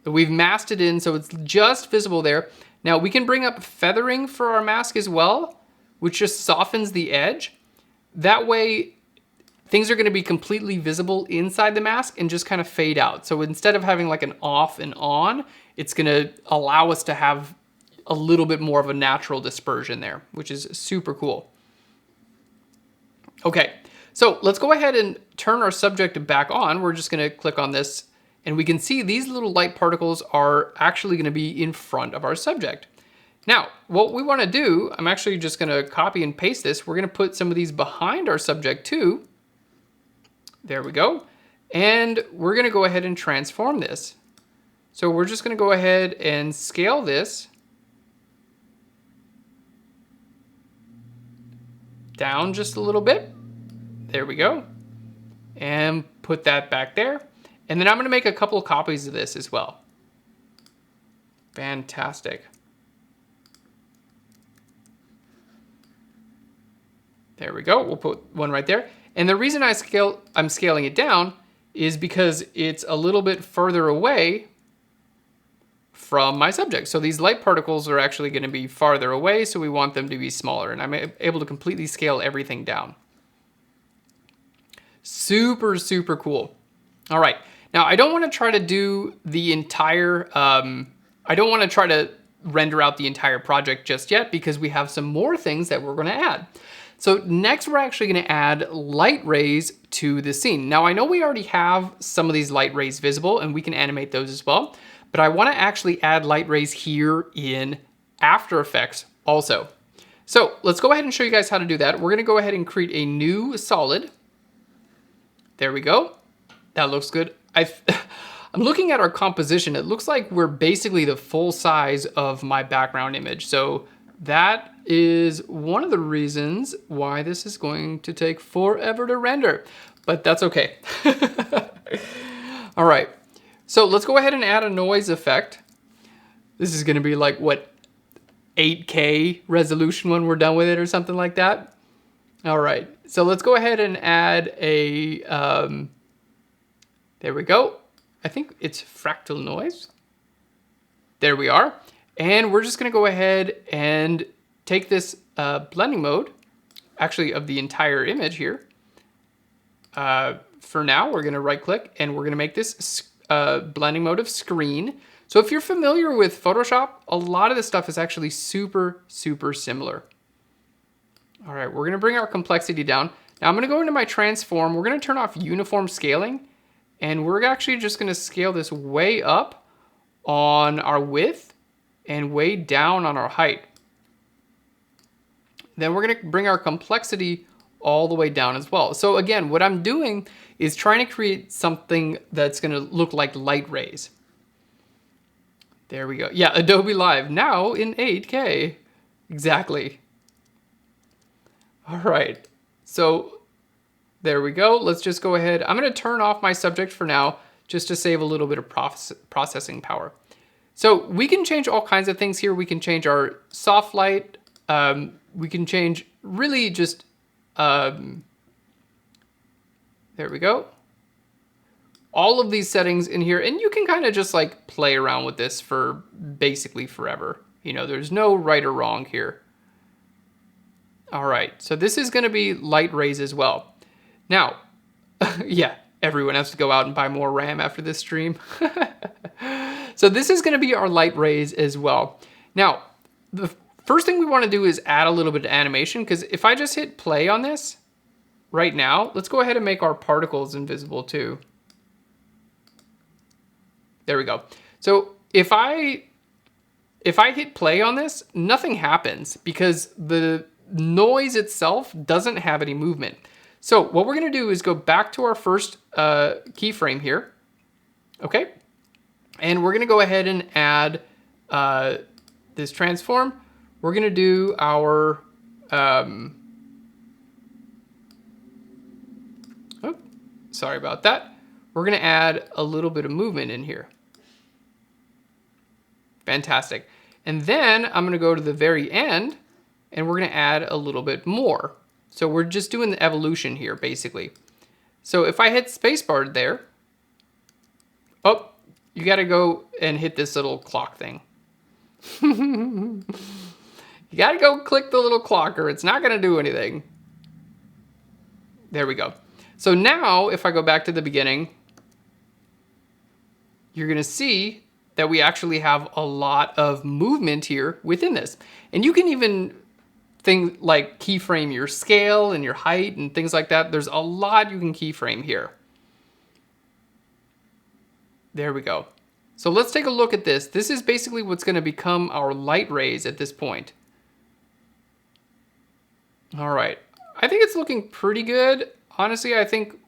We've masked it in, so it's just visible there. Now we can bring up feathering for our mask as well, which just softens the edge. That way, things are gonna be completely visible inside the mask and just kind of fade out. So instead of having like an off and on, it's gonna allow us to have a little bit more of a natural dispersion there, which is super cool. Okay, so let's go ahead and turn our subject back on. We're just gonna click on this and we can see these little light particles are actually gonna be in front of our subject. Now, what we wanna do, I'm actually just gonna copy and paste this. We're gonna put some of these behind our subject too. There we go. And we're gonna go ahead and transform this. So we're just gonna go ahead and scale this down just a little bit. There we go. And put that back there. And then I'm gonna make a couple of copies of this as well. Fantastic. There we go, we'll put one right there. And the reason I'm scaling it down is because it's a little bit further away from my subject. So these light particles are actually gonna be farther away, so we want them to be smaller. And I'm able to completely scale everything down. Super, super cool. All right, now I don't wanna try to do the entire, I don't wanna try to render out the entire project just yet because we have some more things that we're gonna add. So next we're actually gonna add light rays to the scene. Now I know we already have some of these light rays visible and we can animate those as well, but I wanna actually add light rays here in After Effects also. So let's go ahead and show you guys how to do that. We're gonna go ahead and create a new solid. There we go. That looks good. I'm looking at our composition. It looks like we're basically the full size of my background image. So that is one of the reasons why this is going to take forever to render, but that's okay. All right, so let's go ahead and add a noise effect. This is gonna be like, what, 8K resolution when we're done with it or something like that. All right, so let's go ahead and add a, there we go. I think it's fractal noise. There we are. And we're just gonna go ahead and take this blending mode, actually of the entire image here. For now, we're gonna right click and we're gonna make this blending mode of screen. So if you're familiar with Photoshop, a lot of this stuff is actually super, super similar. All right, we're gonna bring our complexity down. Now I'm gonna go into my transform. We're gonna turn off uniform scaling, and we're actually just gonna scale this way up on our width and way down on our height. Then we're gonna bring our complexity all the way down as well. So again, what I'm doing is trying to create something that's gonna look like light rays. There we go. Yeah, Adobe Live now in 8K. Exactly. All right, so there we go. Let's just go ahead. I'm gonna turn off my subject for now, just to save a little bit of processing power. So we can change all kinds of things here. We can change our soft light. We can change really just, there we go. All of these settings in here, and you can kind of just like play around with this for basically forever. You know, there's no right or wrong here. All right, so this is gonna be light rays as well. Now, yeah, everyone has to go out and buy more RAM after this stream. So this is gonna be our light rays as well. Now, the first thing we wanna do is add a little bit of animation, because if I just hit play on this right now, let's go ahead and make our particles invisible too. There we go. So if I hit play on this, nothing happens because the noise itself doesn't have any movement. So what we're gonna do is go back to our first keyframe here, okay? And we're gonna go ahead and add this transform. We're gonna do our, oh, sorry about that. We're gonna add a little bit of movement in here. Fantastic. And then I'm gonna go to the very end and we're gonna add a little bit more. So we're just doing the evolution here, basically. So if I hit spacebar there, oh, you gotta go and hit this little clock thing. You gotta go click the little clock or it's not gonna do anything. There we go. So now if I go back to the beginning, you're gonna see that we actually have a lot of movement here within this. And you can even things like keyframe your scale and your height and things like that. There's a lot you can keyframe here. There we go. So let's take a look at this. This is basically what's gonna become our light rays at this point. All right, I think it's looking pretty good. Honestly, I think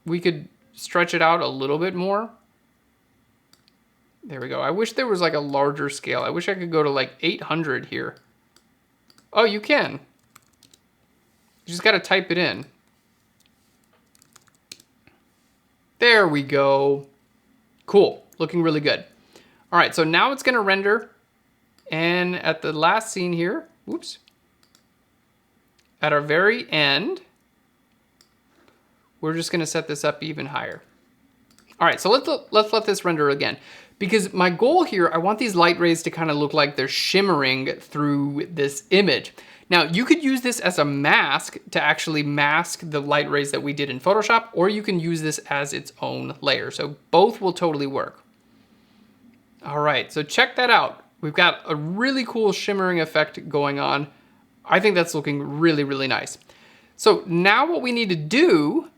we could stretch it out a little bit more. There we go. I wish there was like a larger scale. I wish I could go to like 800 here. Oh, you can. You just got to type it in. There we go. Cool. Looking really good. All right, so now it's going to render. And at the last scene here, whoops, at our very end, we're just going to set this up even higher. All right, so let's let this render again. Because my goal here, I want these light rays to kind of look like they're shimmering through this image. Now, you could use this as a mask to actually mask the light rays that we did in Photoshop, or you can use this as its own layer. So both will totally work. All right, so check that out. We've got a really cool shimmering effect going on. I think that's looking really, really nice. So now what we need to do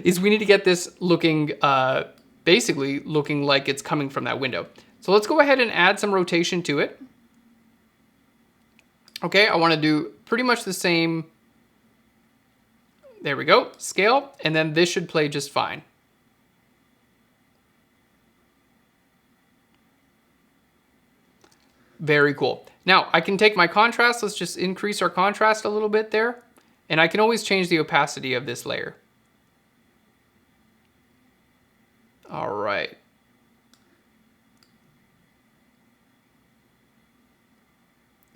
is we need to get this looking, basically looking like it's coming from that window. So let's go ahead and add some rotation to it. Okay, I want to do pretty much the same. There we go, scale, and then this should play just fine. Very cool. Now I can take my contrast. Let's just increase our contrast a little bit there. And I can always change the opacity of this layer. All right.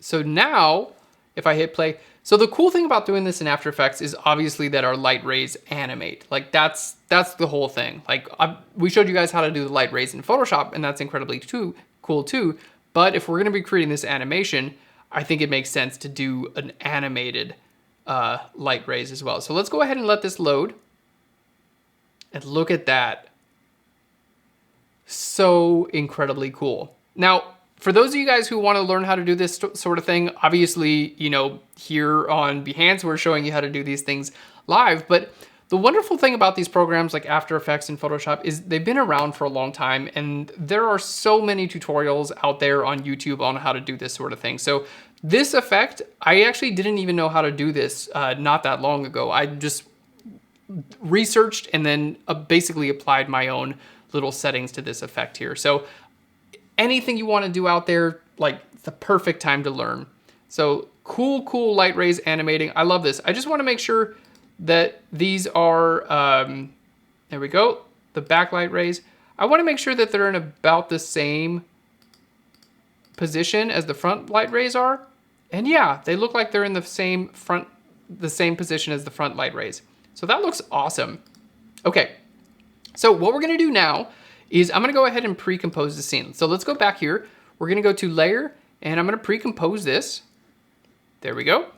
So now if I hit play, so the cool thing about doing this in After Effects is obviously that our light rays animate. Like that's the whole thing. Like we showed you guys how to do the light rays in Photoshop, and that's incredibly cool too. But if we're going to be creating this animation, I think it makes sense to do an animated light rays as well. So let's go ahead and let this load. And look at that. So incredibly cool. Now, for those of you guys who want to learn how to do this sort of thing, obviously, you know, here on Behance, we're showing you how to do these things live. But the wonderful thing about these programs like After Effects and Photoshop is they've been around for a long time, and there are so many tutorials out there on YouTube on how to do this sort of thing. So this effect, I actually didn't even know how to do this not that long ago. I just researched and then basically applied my own little settings to this effect here. So anything you want to do out there, like the perfect time to learn. So cool light rays animating. I love this. I just want to make sure that these are, there we go, the backlight rays. I want to make sure that they're in about the same position as the front light rays are. And yeah, they look like they're in the same position as the front light rays. So that looks awesome. Okay, so what we're gonna do now is I'm gonna go ahead and pre-compose the scene. So let's go back here. We're gonna go to layer, and I'm gonna pre-compose this. There we go.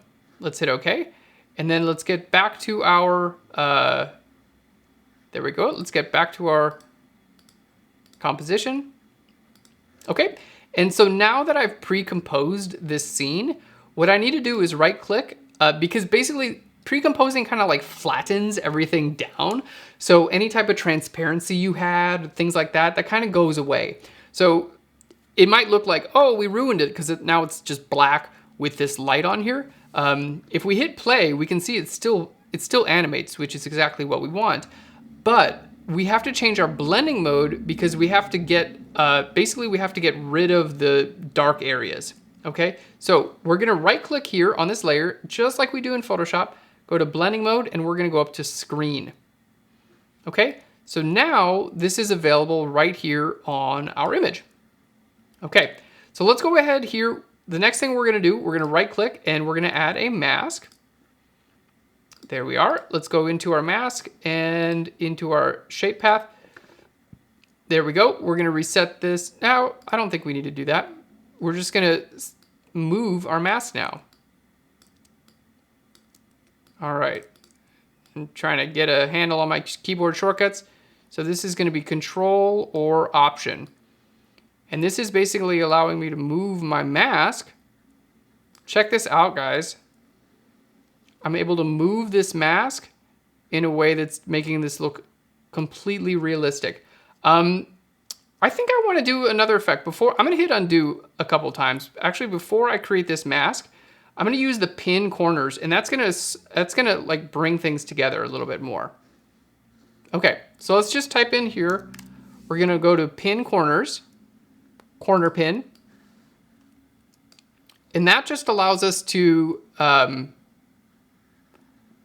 Let's hit okay. And then let's get back to our, there we go. Let's get back to our composition. Okay, and so now that I've pre-composed this scene, what I need to do is right click, because basically pre-composing kind of like flattens everything down. So any type of transparency you had, things like that, that kind of goes away. So it might look like, oh, we ruined it because now it's just black with this light on here. If we hit play, we can see it still animates, which is exactly what we want. But we have to change our blending mode because we have to get, basically we have to get rid of the dark areas. Okay, so we're gonna right click here on this layer, just like we do in Photoshop, go to blending mode, and we're gonna go up to screen. Okay, so now this is available right here on our image. Okay, so let's go ahead here. The next thing we're gonna do, we're gonna right click and we're gonna add a mask. There we are. Let's go into our mask and into our shape path. There we go. We're gonna reset this. Now, I don't think we need to do that. We're just gonna move our mask now. All right. I'm trying to get a handle on my keyboard shortcuts. So this is gonna be Control or Option. And this is basically allowing me to move my mask. Check this out, guys. I'm able to move this mask in a way that's making this look completely realistic. I think I want to do another effect before. I'm going to hit undo a couple times. Actually, before I create this mask, I'm going to use the pin corners, and that's going to like bring things together a little bit more. Okay, so let's just type in here. We're going to go to pin corners, corner pin, and that just allows us to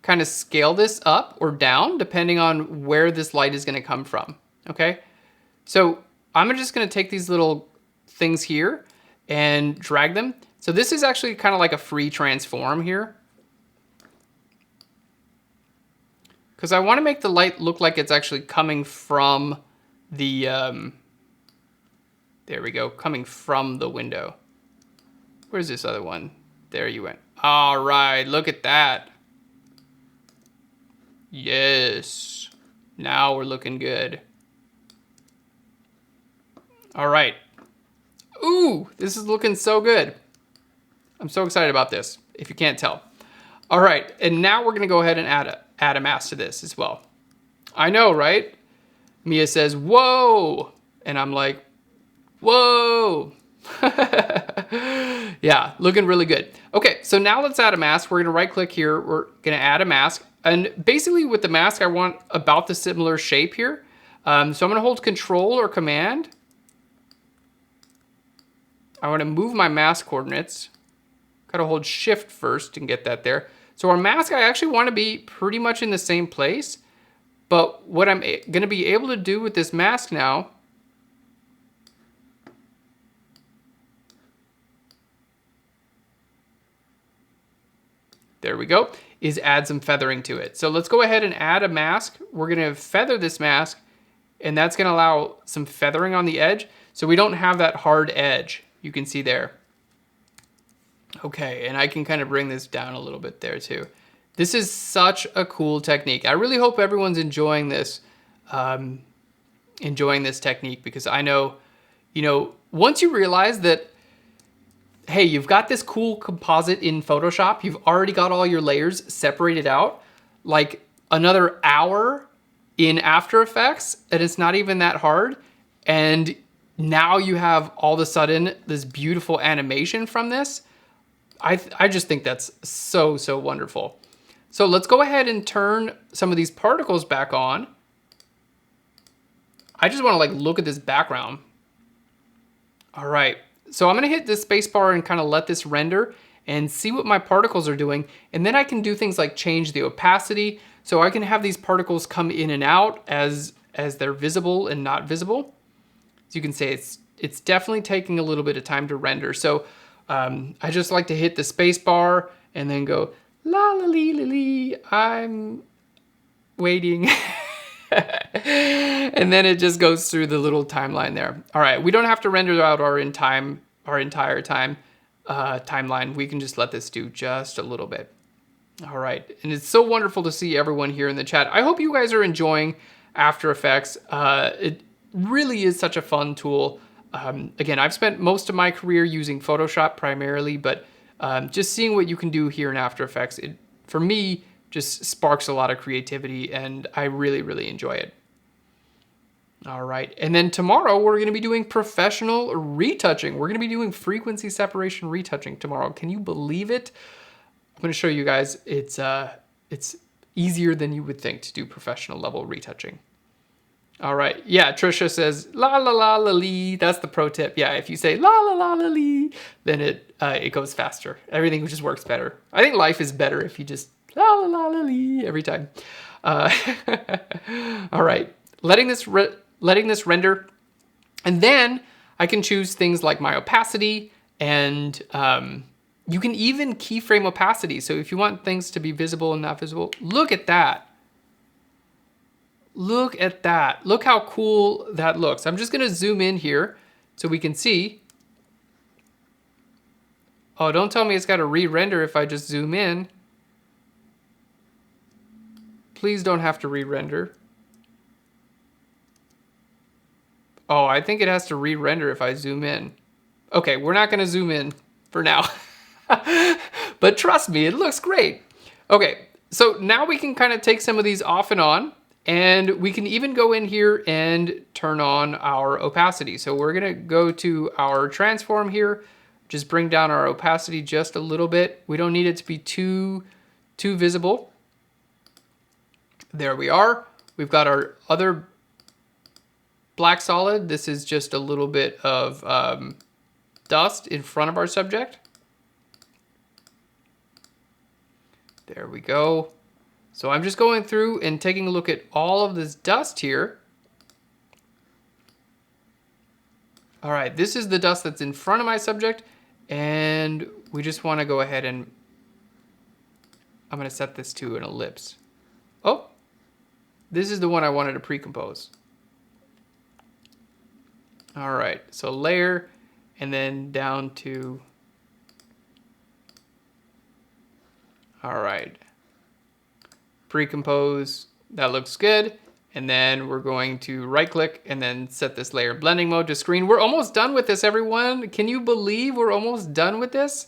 kind of scale this up or down depending on where this light is going to come from. Okay, so I'm just going to take these little things here and drag them. So this is actually kind of like a free transform here, because I want to make the light look like it's actually coming from the, there we go, coming from the window. Where's this other one? There you went. All right, look at that. Yes, now we're looking good. All right. Ooh, this is looking so good. I'm so excited about this, if you can't tell. All right, and now we're gonna go ahead and add a mask to this as well. I know, right? Mia says, whoa, and I'm like, whoa. Yeah, looking really good. Okay, so now let's add a mask. We're gonna right click here. We're gonna add a mask. And basically with the mask, I want about the similar shape here. So I'm gonna hold Control or Command. I wanna move my mask coordinates. Gotta hold Shift first and get that there. So our mask, I actually wanna be pretty much in the same place. But what I'm gonna be able to do with this mask now, there we go, is add some feathering to it. So let's go ahead and add a mask. We're gonna feather this mask, and that's gonna allow some feathering on the edge, so we don't have that hard edge. You can see there. Okay, and I can kind of bring this down a little bit there too. This is such a cool technique. I really hope everyone's enjoying this technique, because I know, you know, once you realize that, hey, you've got this cool composite in Photoshop, you've already got all your layers separated out, like another hour in After Effects, and it's not even that hard. And now you have all of a sudden this beautiful animation from this. I just think that's so, so wonderful. So let's go ahead and turn some of these particles back on. I just want to like look at this background. All right. So I'm gonna hit this space bar and kind of let this render and see what my particles are doing. And then I can do things like change the opacity. So I can have these particles come in and out as they're visible and not visible. As you can see, it's definitely taking a little bit of time to render. So I just like to hit the space bar and then go, la la lee lee lee, I'm waiting. And then it just goes through the little timeline there. All right, we don't have to render out our entire timeline. We can just let this do just a little bit. All right, and it's so wonderful to see everyone here in the chat. I hope you guys are enjoying After Effects. It really is such a fun tool. Again, I've spent most of my career using Photoshop primarily, but just seeing what you can do here in After Effects, it, for me, just sparks a lot of creativity, and I really, really enjoy it. All right, and then tomorrow we're gonna be doing professional retouching. We're gonna be doing frequency separation retouching tomorrow. Can you believe it? I'm gonna show you guys, it's easier than you would think to do professional level retouching. All right, yeah, Trisha says, la la la la lee. That's the pro tip. Yeah, if you say la la la la lee, then it goes faster. Everything just works better. I think life is better if you just la la la la lee every time. All right, letting this render, and then I can choose things like my opacity, and you can even keyframe opacity. So if you want things to be visible and not visible, look at that. Look at that. Look how cool that looks. I'm just gonna zoom in here so we can see. Oh, don't tell me it's gotta re-render if I just zoom in. Please don't have to re-render. Oh, I think it has to re-render if I zoom in. Okay, we're not gonna zoom in for now. But trust me, it looks great. Okay, so now we can kind of take some of these off and on, and we can even go in here and turn on our opacity. So we're gonna go to our transform here, just bring down our opacity just a little bit. We don't need it to be too visible. There we are. We've got our other black solid. This is just a little bit of dust in front of our subject. There we go. So I'm just going through and taking a look at all of this dust here. All right, this is the dust that's in front of my subject, and we just want to go ahead and I'm going to set this to an ellipse. Oh, this is the one I wanted to pre-compose. All right, so layer, and then down to, all right, pre-compose, that looks good. And then we're going to right click and then set this layer blending mode to screen. We're almost done with this, everyone. Can you believe we're almost done with this?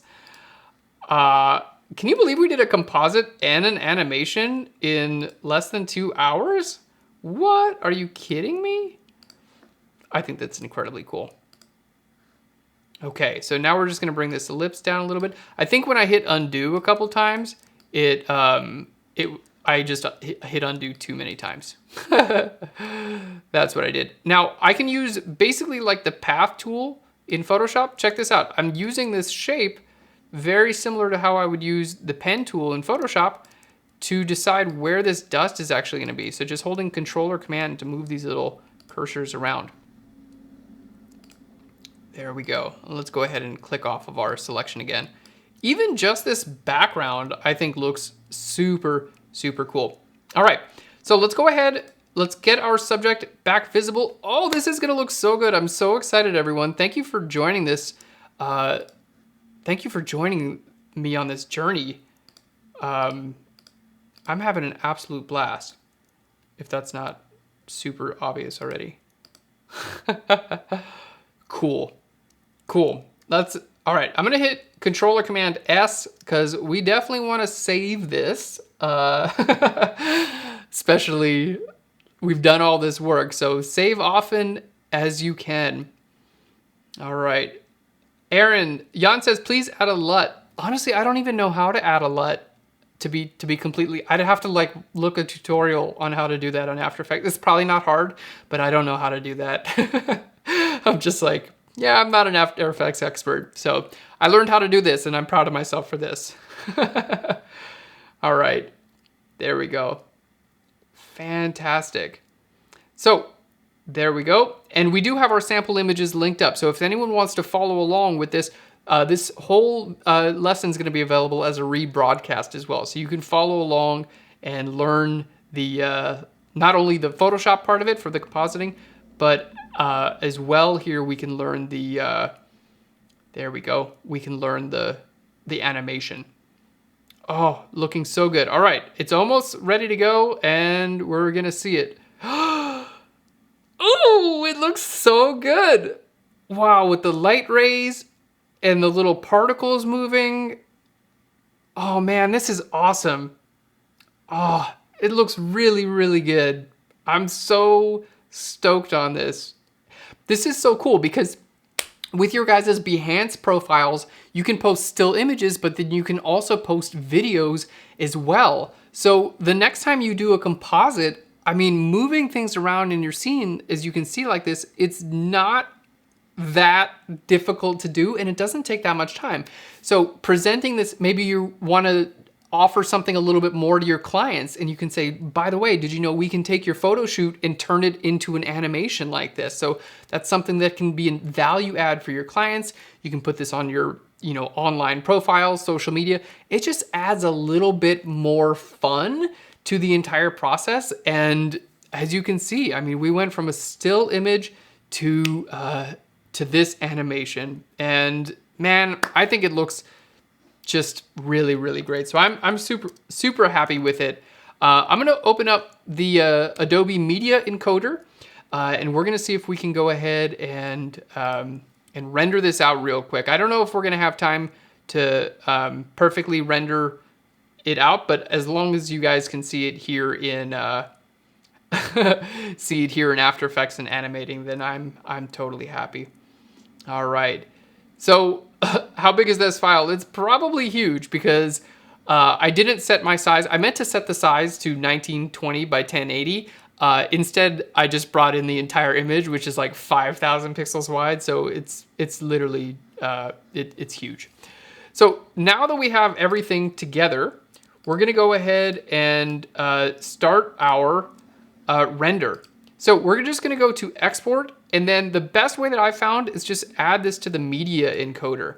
Can you believe we did a composite and an animation in less than 2 hours? What? Are you kidding me? I think that's incredibly cool. Okay, so now we're just gonna bring this ellipse down a little bit. I think when I hit undo a couple times, I just hit undo too many times. That's what I did. Now I can use basically like the path tool in Photoshop. Check this out. I'm using this shape very similar to how I would use the pen tool in Photoshop to decide where this dust is actually gonna be. So just holding Control or Command to move these little cursors around. There we go. Let's go ahead and click off of our selection again. Even just this background, I think looks super, super cool. All right, so let's go ahead. Let's get our subject back visible. Oh, this is gonna look so good. I'm so excited, everyone. Thank you for joining this. Thank you for joining me on this journey. I'm having an absolute blast, if that's not super obvious already. Cool. Cool. All right. I'm going to hit Control or Command S because we definitely want to save this. Especially, we've done all this work. So save often as you can. All right. Aaron, Jan says, please add a LUT. Honestly, I don't even know how to add a LUT to be completely. I'd have to like look a tutorial on how to do that on After Effects. It's probably not hard, but I don't know how to do that. I'm just like, yeah, I'm not an After Effects expert. So I learned how to do this and I'm proud of myself for this. All right, there we go. Fantastic. So there we go. And we do have our sample images linked up. So if anyone wants to follow along with this, this whole lesson is going to be available as a rebroadcast as well. So you can follow along and learn the not only the Photoshop part of it for the compositing, but as well here we can learn the, there we go. We can learn the animation. Oh, looking so good. All right, it's almost ready to go and we're gonna see it. Oh, it looks so good. Wow, with the light rays and the little particles moving. Oh man, this is awesome. Oh, it looks really, really good. I'm so stoked on this. This is so cool because with your guys' Behance profiles, you can post still images, but then you can also post videos as well. So the next time you do a composite, I mean, moving things around in your scene, as you can see like this, it's not that difficult to do and it doesn't take that much time. So presenting this, maybe you want to offer something a little bit more to your clients and you can say, by the way, did you know we can take your photo shoot and turn it into an animation like this? So that's something that can be a value add for your clients. You can put this on your, you know, online profiles, social media. It just adds a little bit more fun to the entire process. And as you can see, I mean, we went from a still image to this animation, and man, I think it looks just really, really great. So I'm super happy with it. I'm gonna open up the Adobe Media Encoder, and we're gonna see if we can go ahead and render this out real quick. I don't know if we're gonna have time to perfectly render it out, but as long as you guys can see it here in see it here in After Effects and animating, then I'm totally happy. All right, so how big is this file? It's probably huge because I didn't set my size. I meant to set the size to 1920 by 1080. Instead, I just brought in the entire image, which is like 5,000 pixels wide. So it's literally, it's huge. So now that we have everything together, we're gonna go ahead and start our render. So we're just gonna go to export, and then the best way that I found is just add this to the media encoder.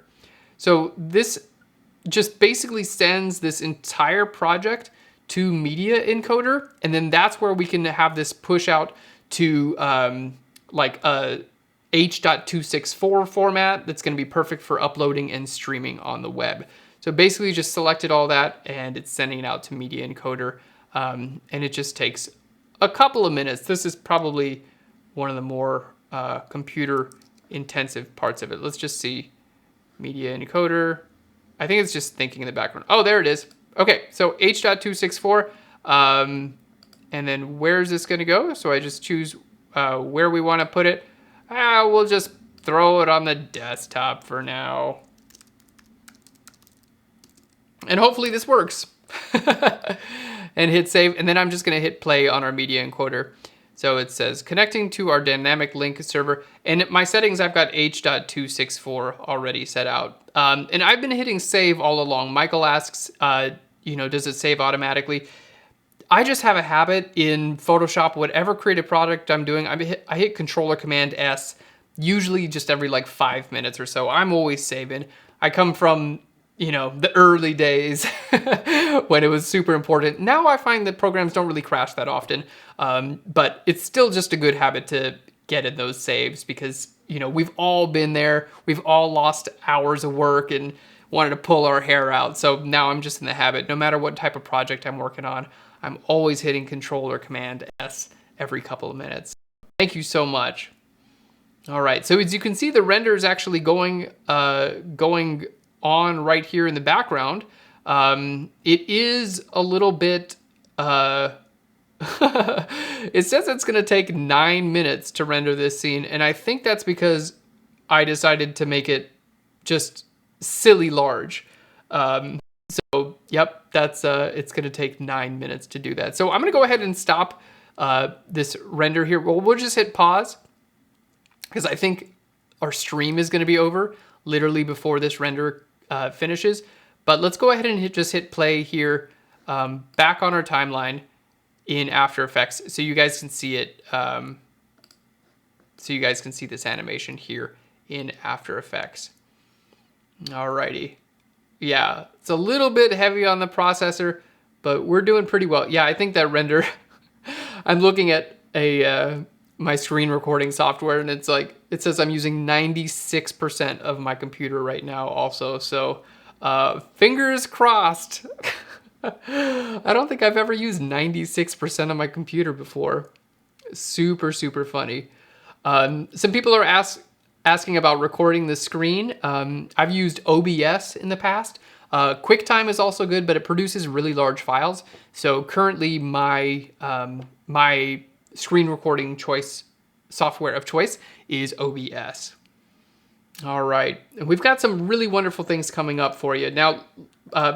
So this just basically sends this entire project to media encoder, and then that's where we can have this push out to like a H.264 format that's gonna be perfect for uploading and streaming on the web. So basically just selected all that and it's sending it out to media encoder, and it just takes a couple of minutes. This is probably one of the more computer intensive parts of it. Let's just see media encoder. I think it's just thinking in the background. Oh, there it is. Okay, so H.264, and then where's this gonna go? So I just choose where we wanna put it. We'll just throw it on the desktop for now. And hopefully this works. And hit save. And then I'm just going to hit play on our media encoder. So it says connecting to our dynamic link server. And my settings, I've got H.264 already set out. And I've been hitting save all along. Michael asks, does it save automatically? I just have a habit in Photoshop, whatever creative project I'm doing, I hit Control or Command S, usually just every like 5 minutes or so. I'm always saving. I come from, the early days when it was super important. Now I find that programs don't really crash that often, but it's still just a good habit to get in those saves because, we've all been there. We've all lost hours of work and wanted to pull our hair out. So now I'm just in the habit, no matter what type of project I'm working on, I'm always hitting Control or Command S every couple of minutes. Thank you so much. All right, so as you can see, the render is actually going on right here in the background. It is a little bit, it says it's gonna take 9 minutes to render this scene, and I think that's because I decided to make it just silly large. So, yep, that's it's going to take 9 minutes to do that. So I'm going to go ahead and stop this render here. Well, we'll just hit pause because I think our stream is going to be over literally before this render finishes. But let's go ahead and just hit play here back on our timeline in After Effects so you guys can see it. So you guys can see this animation here in After Effects. Alrighty. Yeah, it's a little bit heavy on the processor, but we're doing pretty well. Yeah, I think that render, I'm looking at my screen recording software and it's like, it says I'm using 96% of my computer right now also. So fingers crossed. I don't think I've ever used 96% of my computer before. Super, super funny. Some people are asking about recording the screen. I've used OBS in the past. QuickTime is also good, but it produces really large files. So currently my screen recording software of choice is OBS. All right, we've got some really wonderful things coming up for you. Now,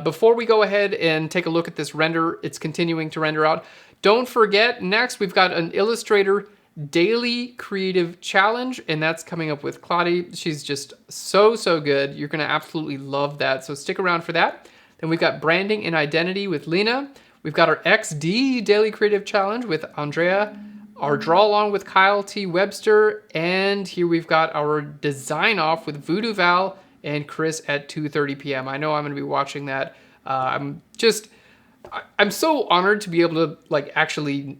before we go ahead and take a look at this render, it's continuing to render out. Don't forget, next we've got an Illustrator Daily Creative Challenge, and that's coming up with Claudia. She's just so good. You're gonna absolutely love that, so stick around for that. Then we've got Branding and Identity with Lena. We've got our XD Daily Creative Challenge with Andrea, our Draw Along with Kyle T. Webster, and here we've got our Design Off with Voodoo Val and Chris at 2:30 p.m. I know I'm gonna be watching that. I'm so honored to be able to actually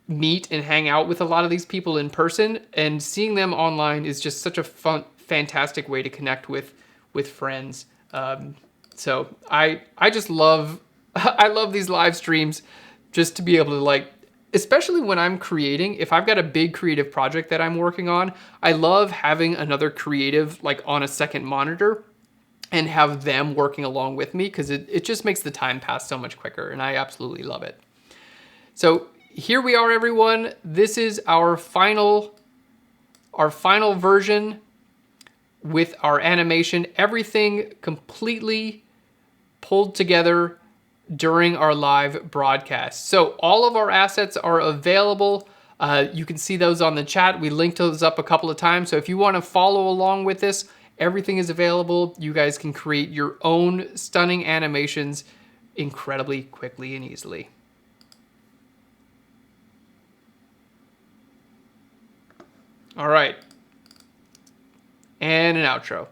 meet and hang out with a lot of these people in person, and seeing them online is just such a fantastic way to connect with friends. So I just love, I love these live streams just to be able to especially when I'm creating, if I've got a big creative project that I'm working on, I love having another creative on a second monitor and have them working along with me because it just makes the time pass so much quicker, and I absolutely love it. So here we are, everyone. This is our final version with our animation. Everything completely pulled together during our live broadcast. So all of our assets are available. You can see those on the chat. We linked those up a couple of times. So if you want to follow along with this, everything is available. You guys can create your own stunning animations incredibly quickly and easily. All right. And an outro.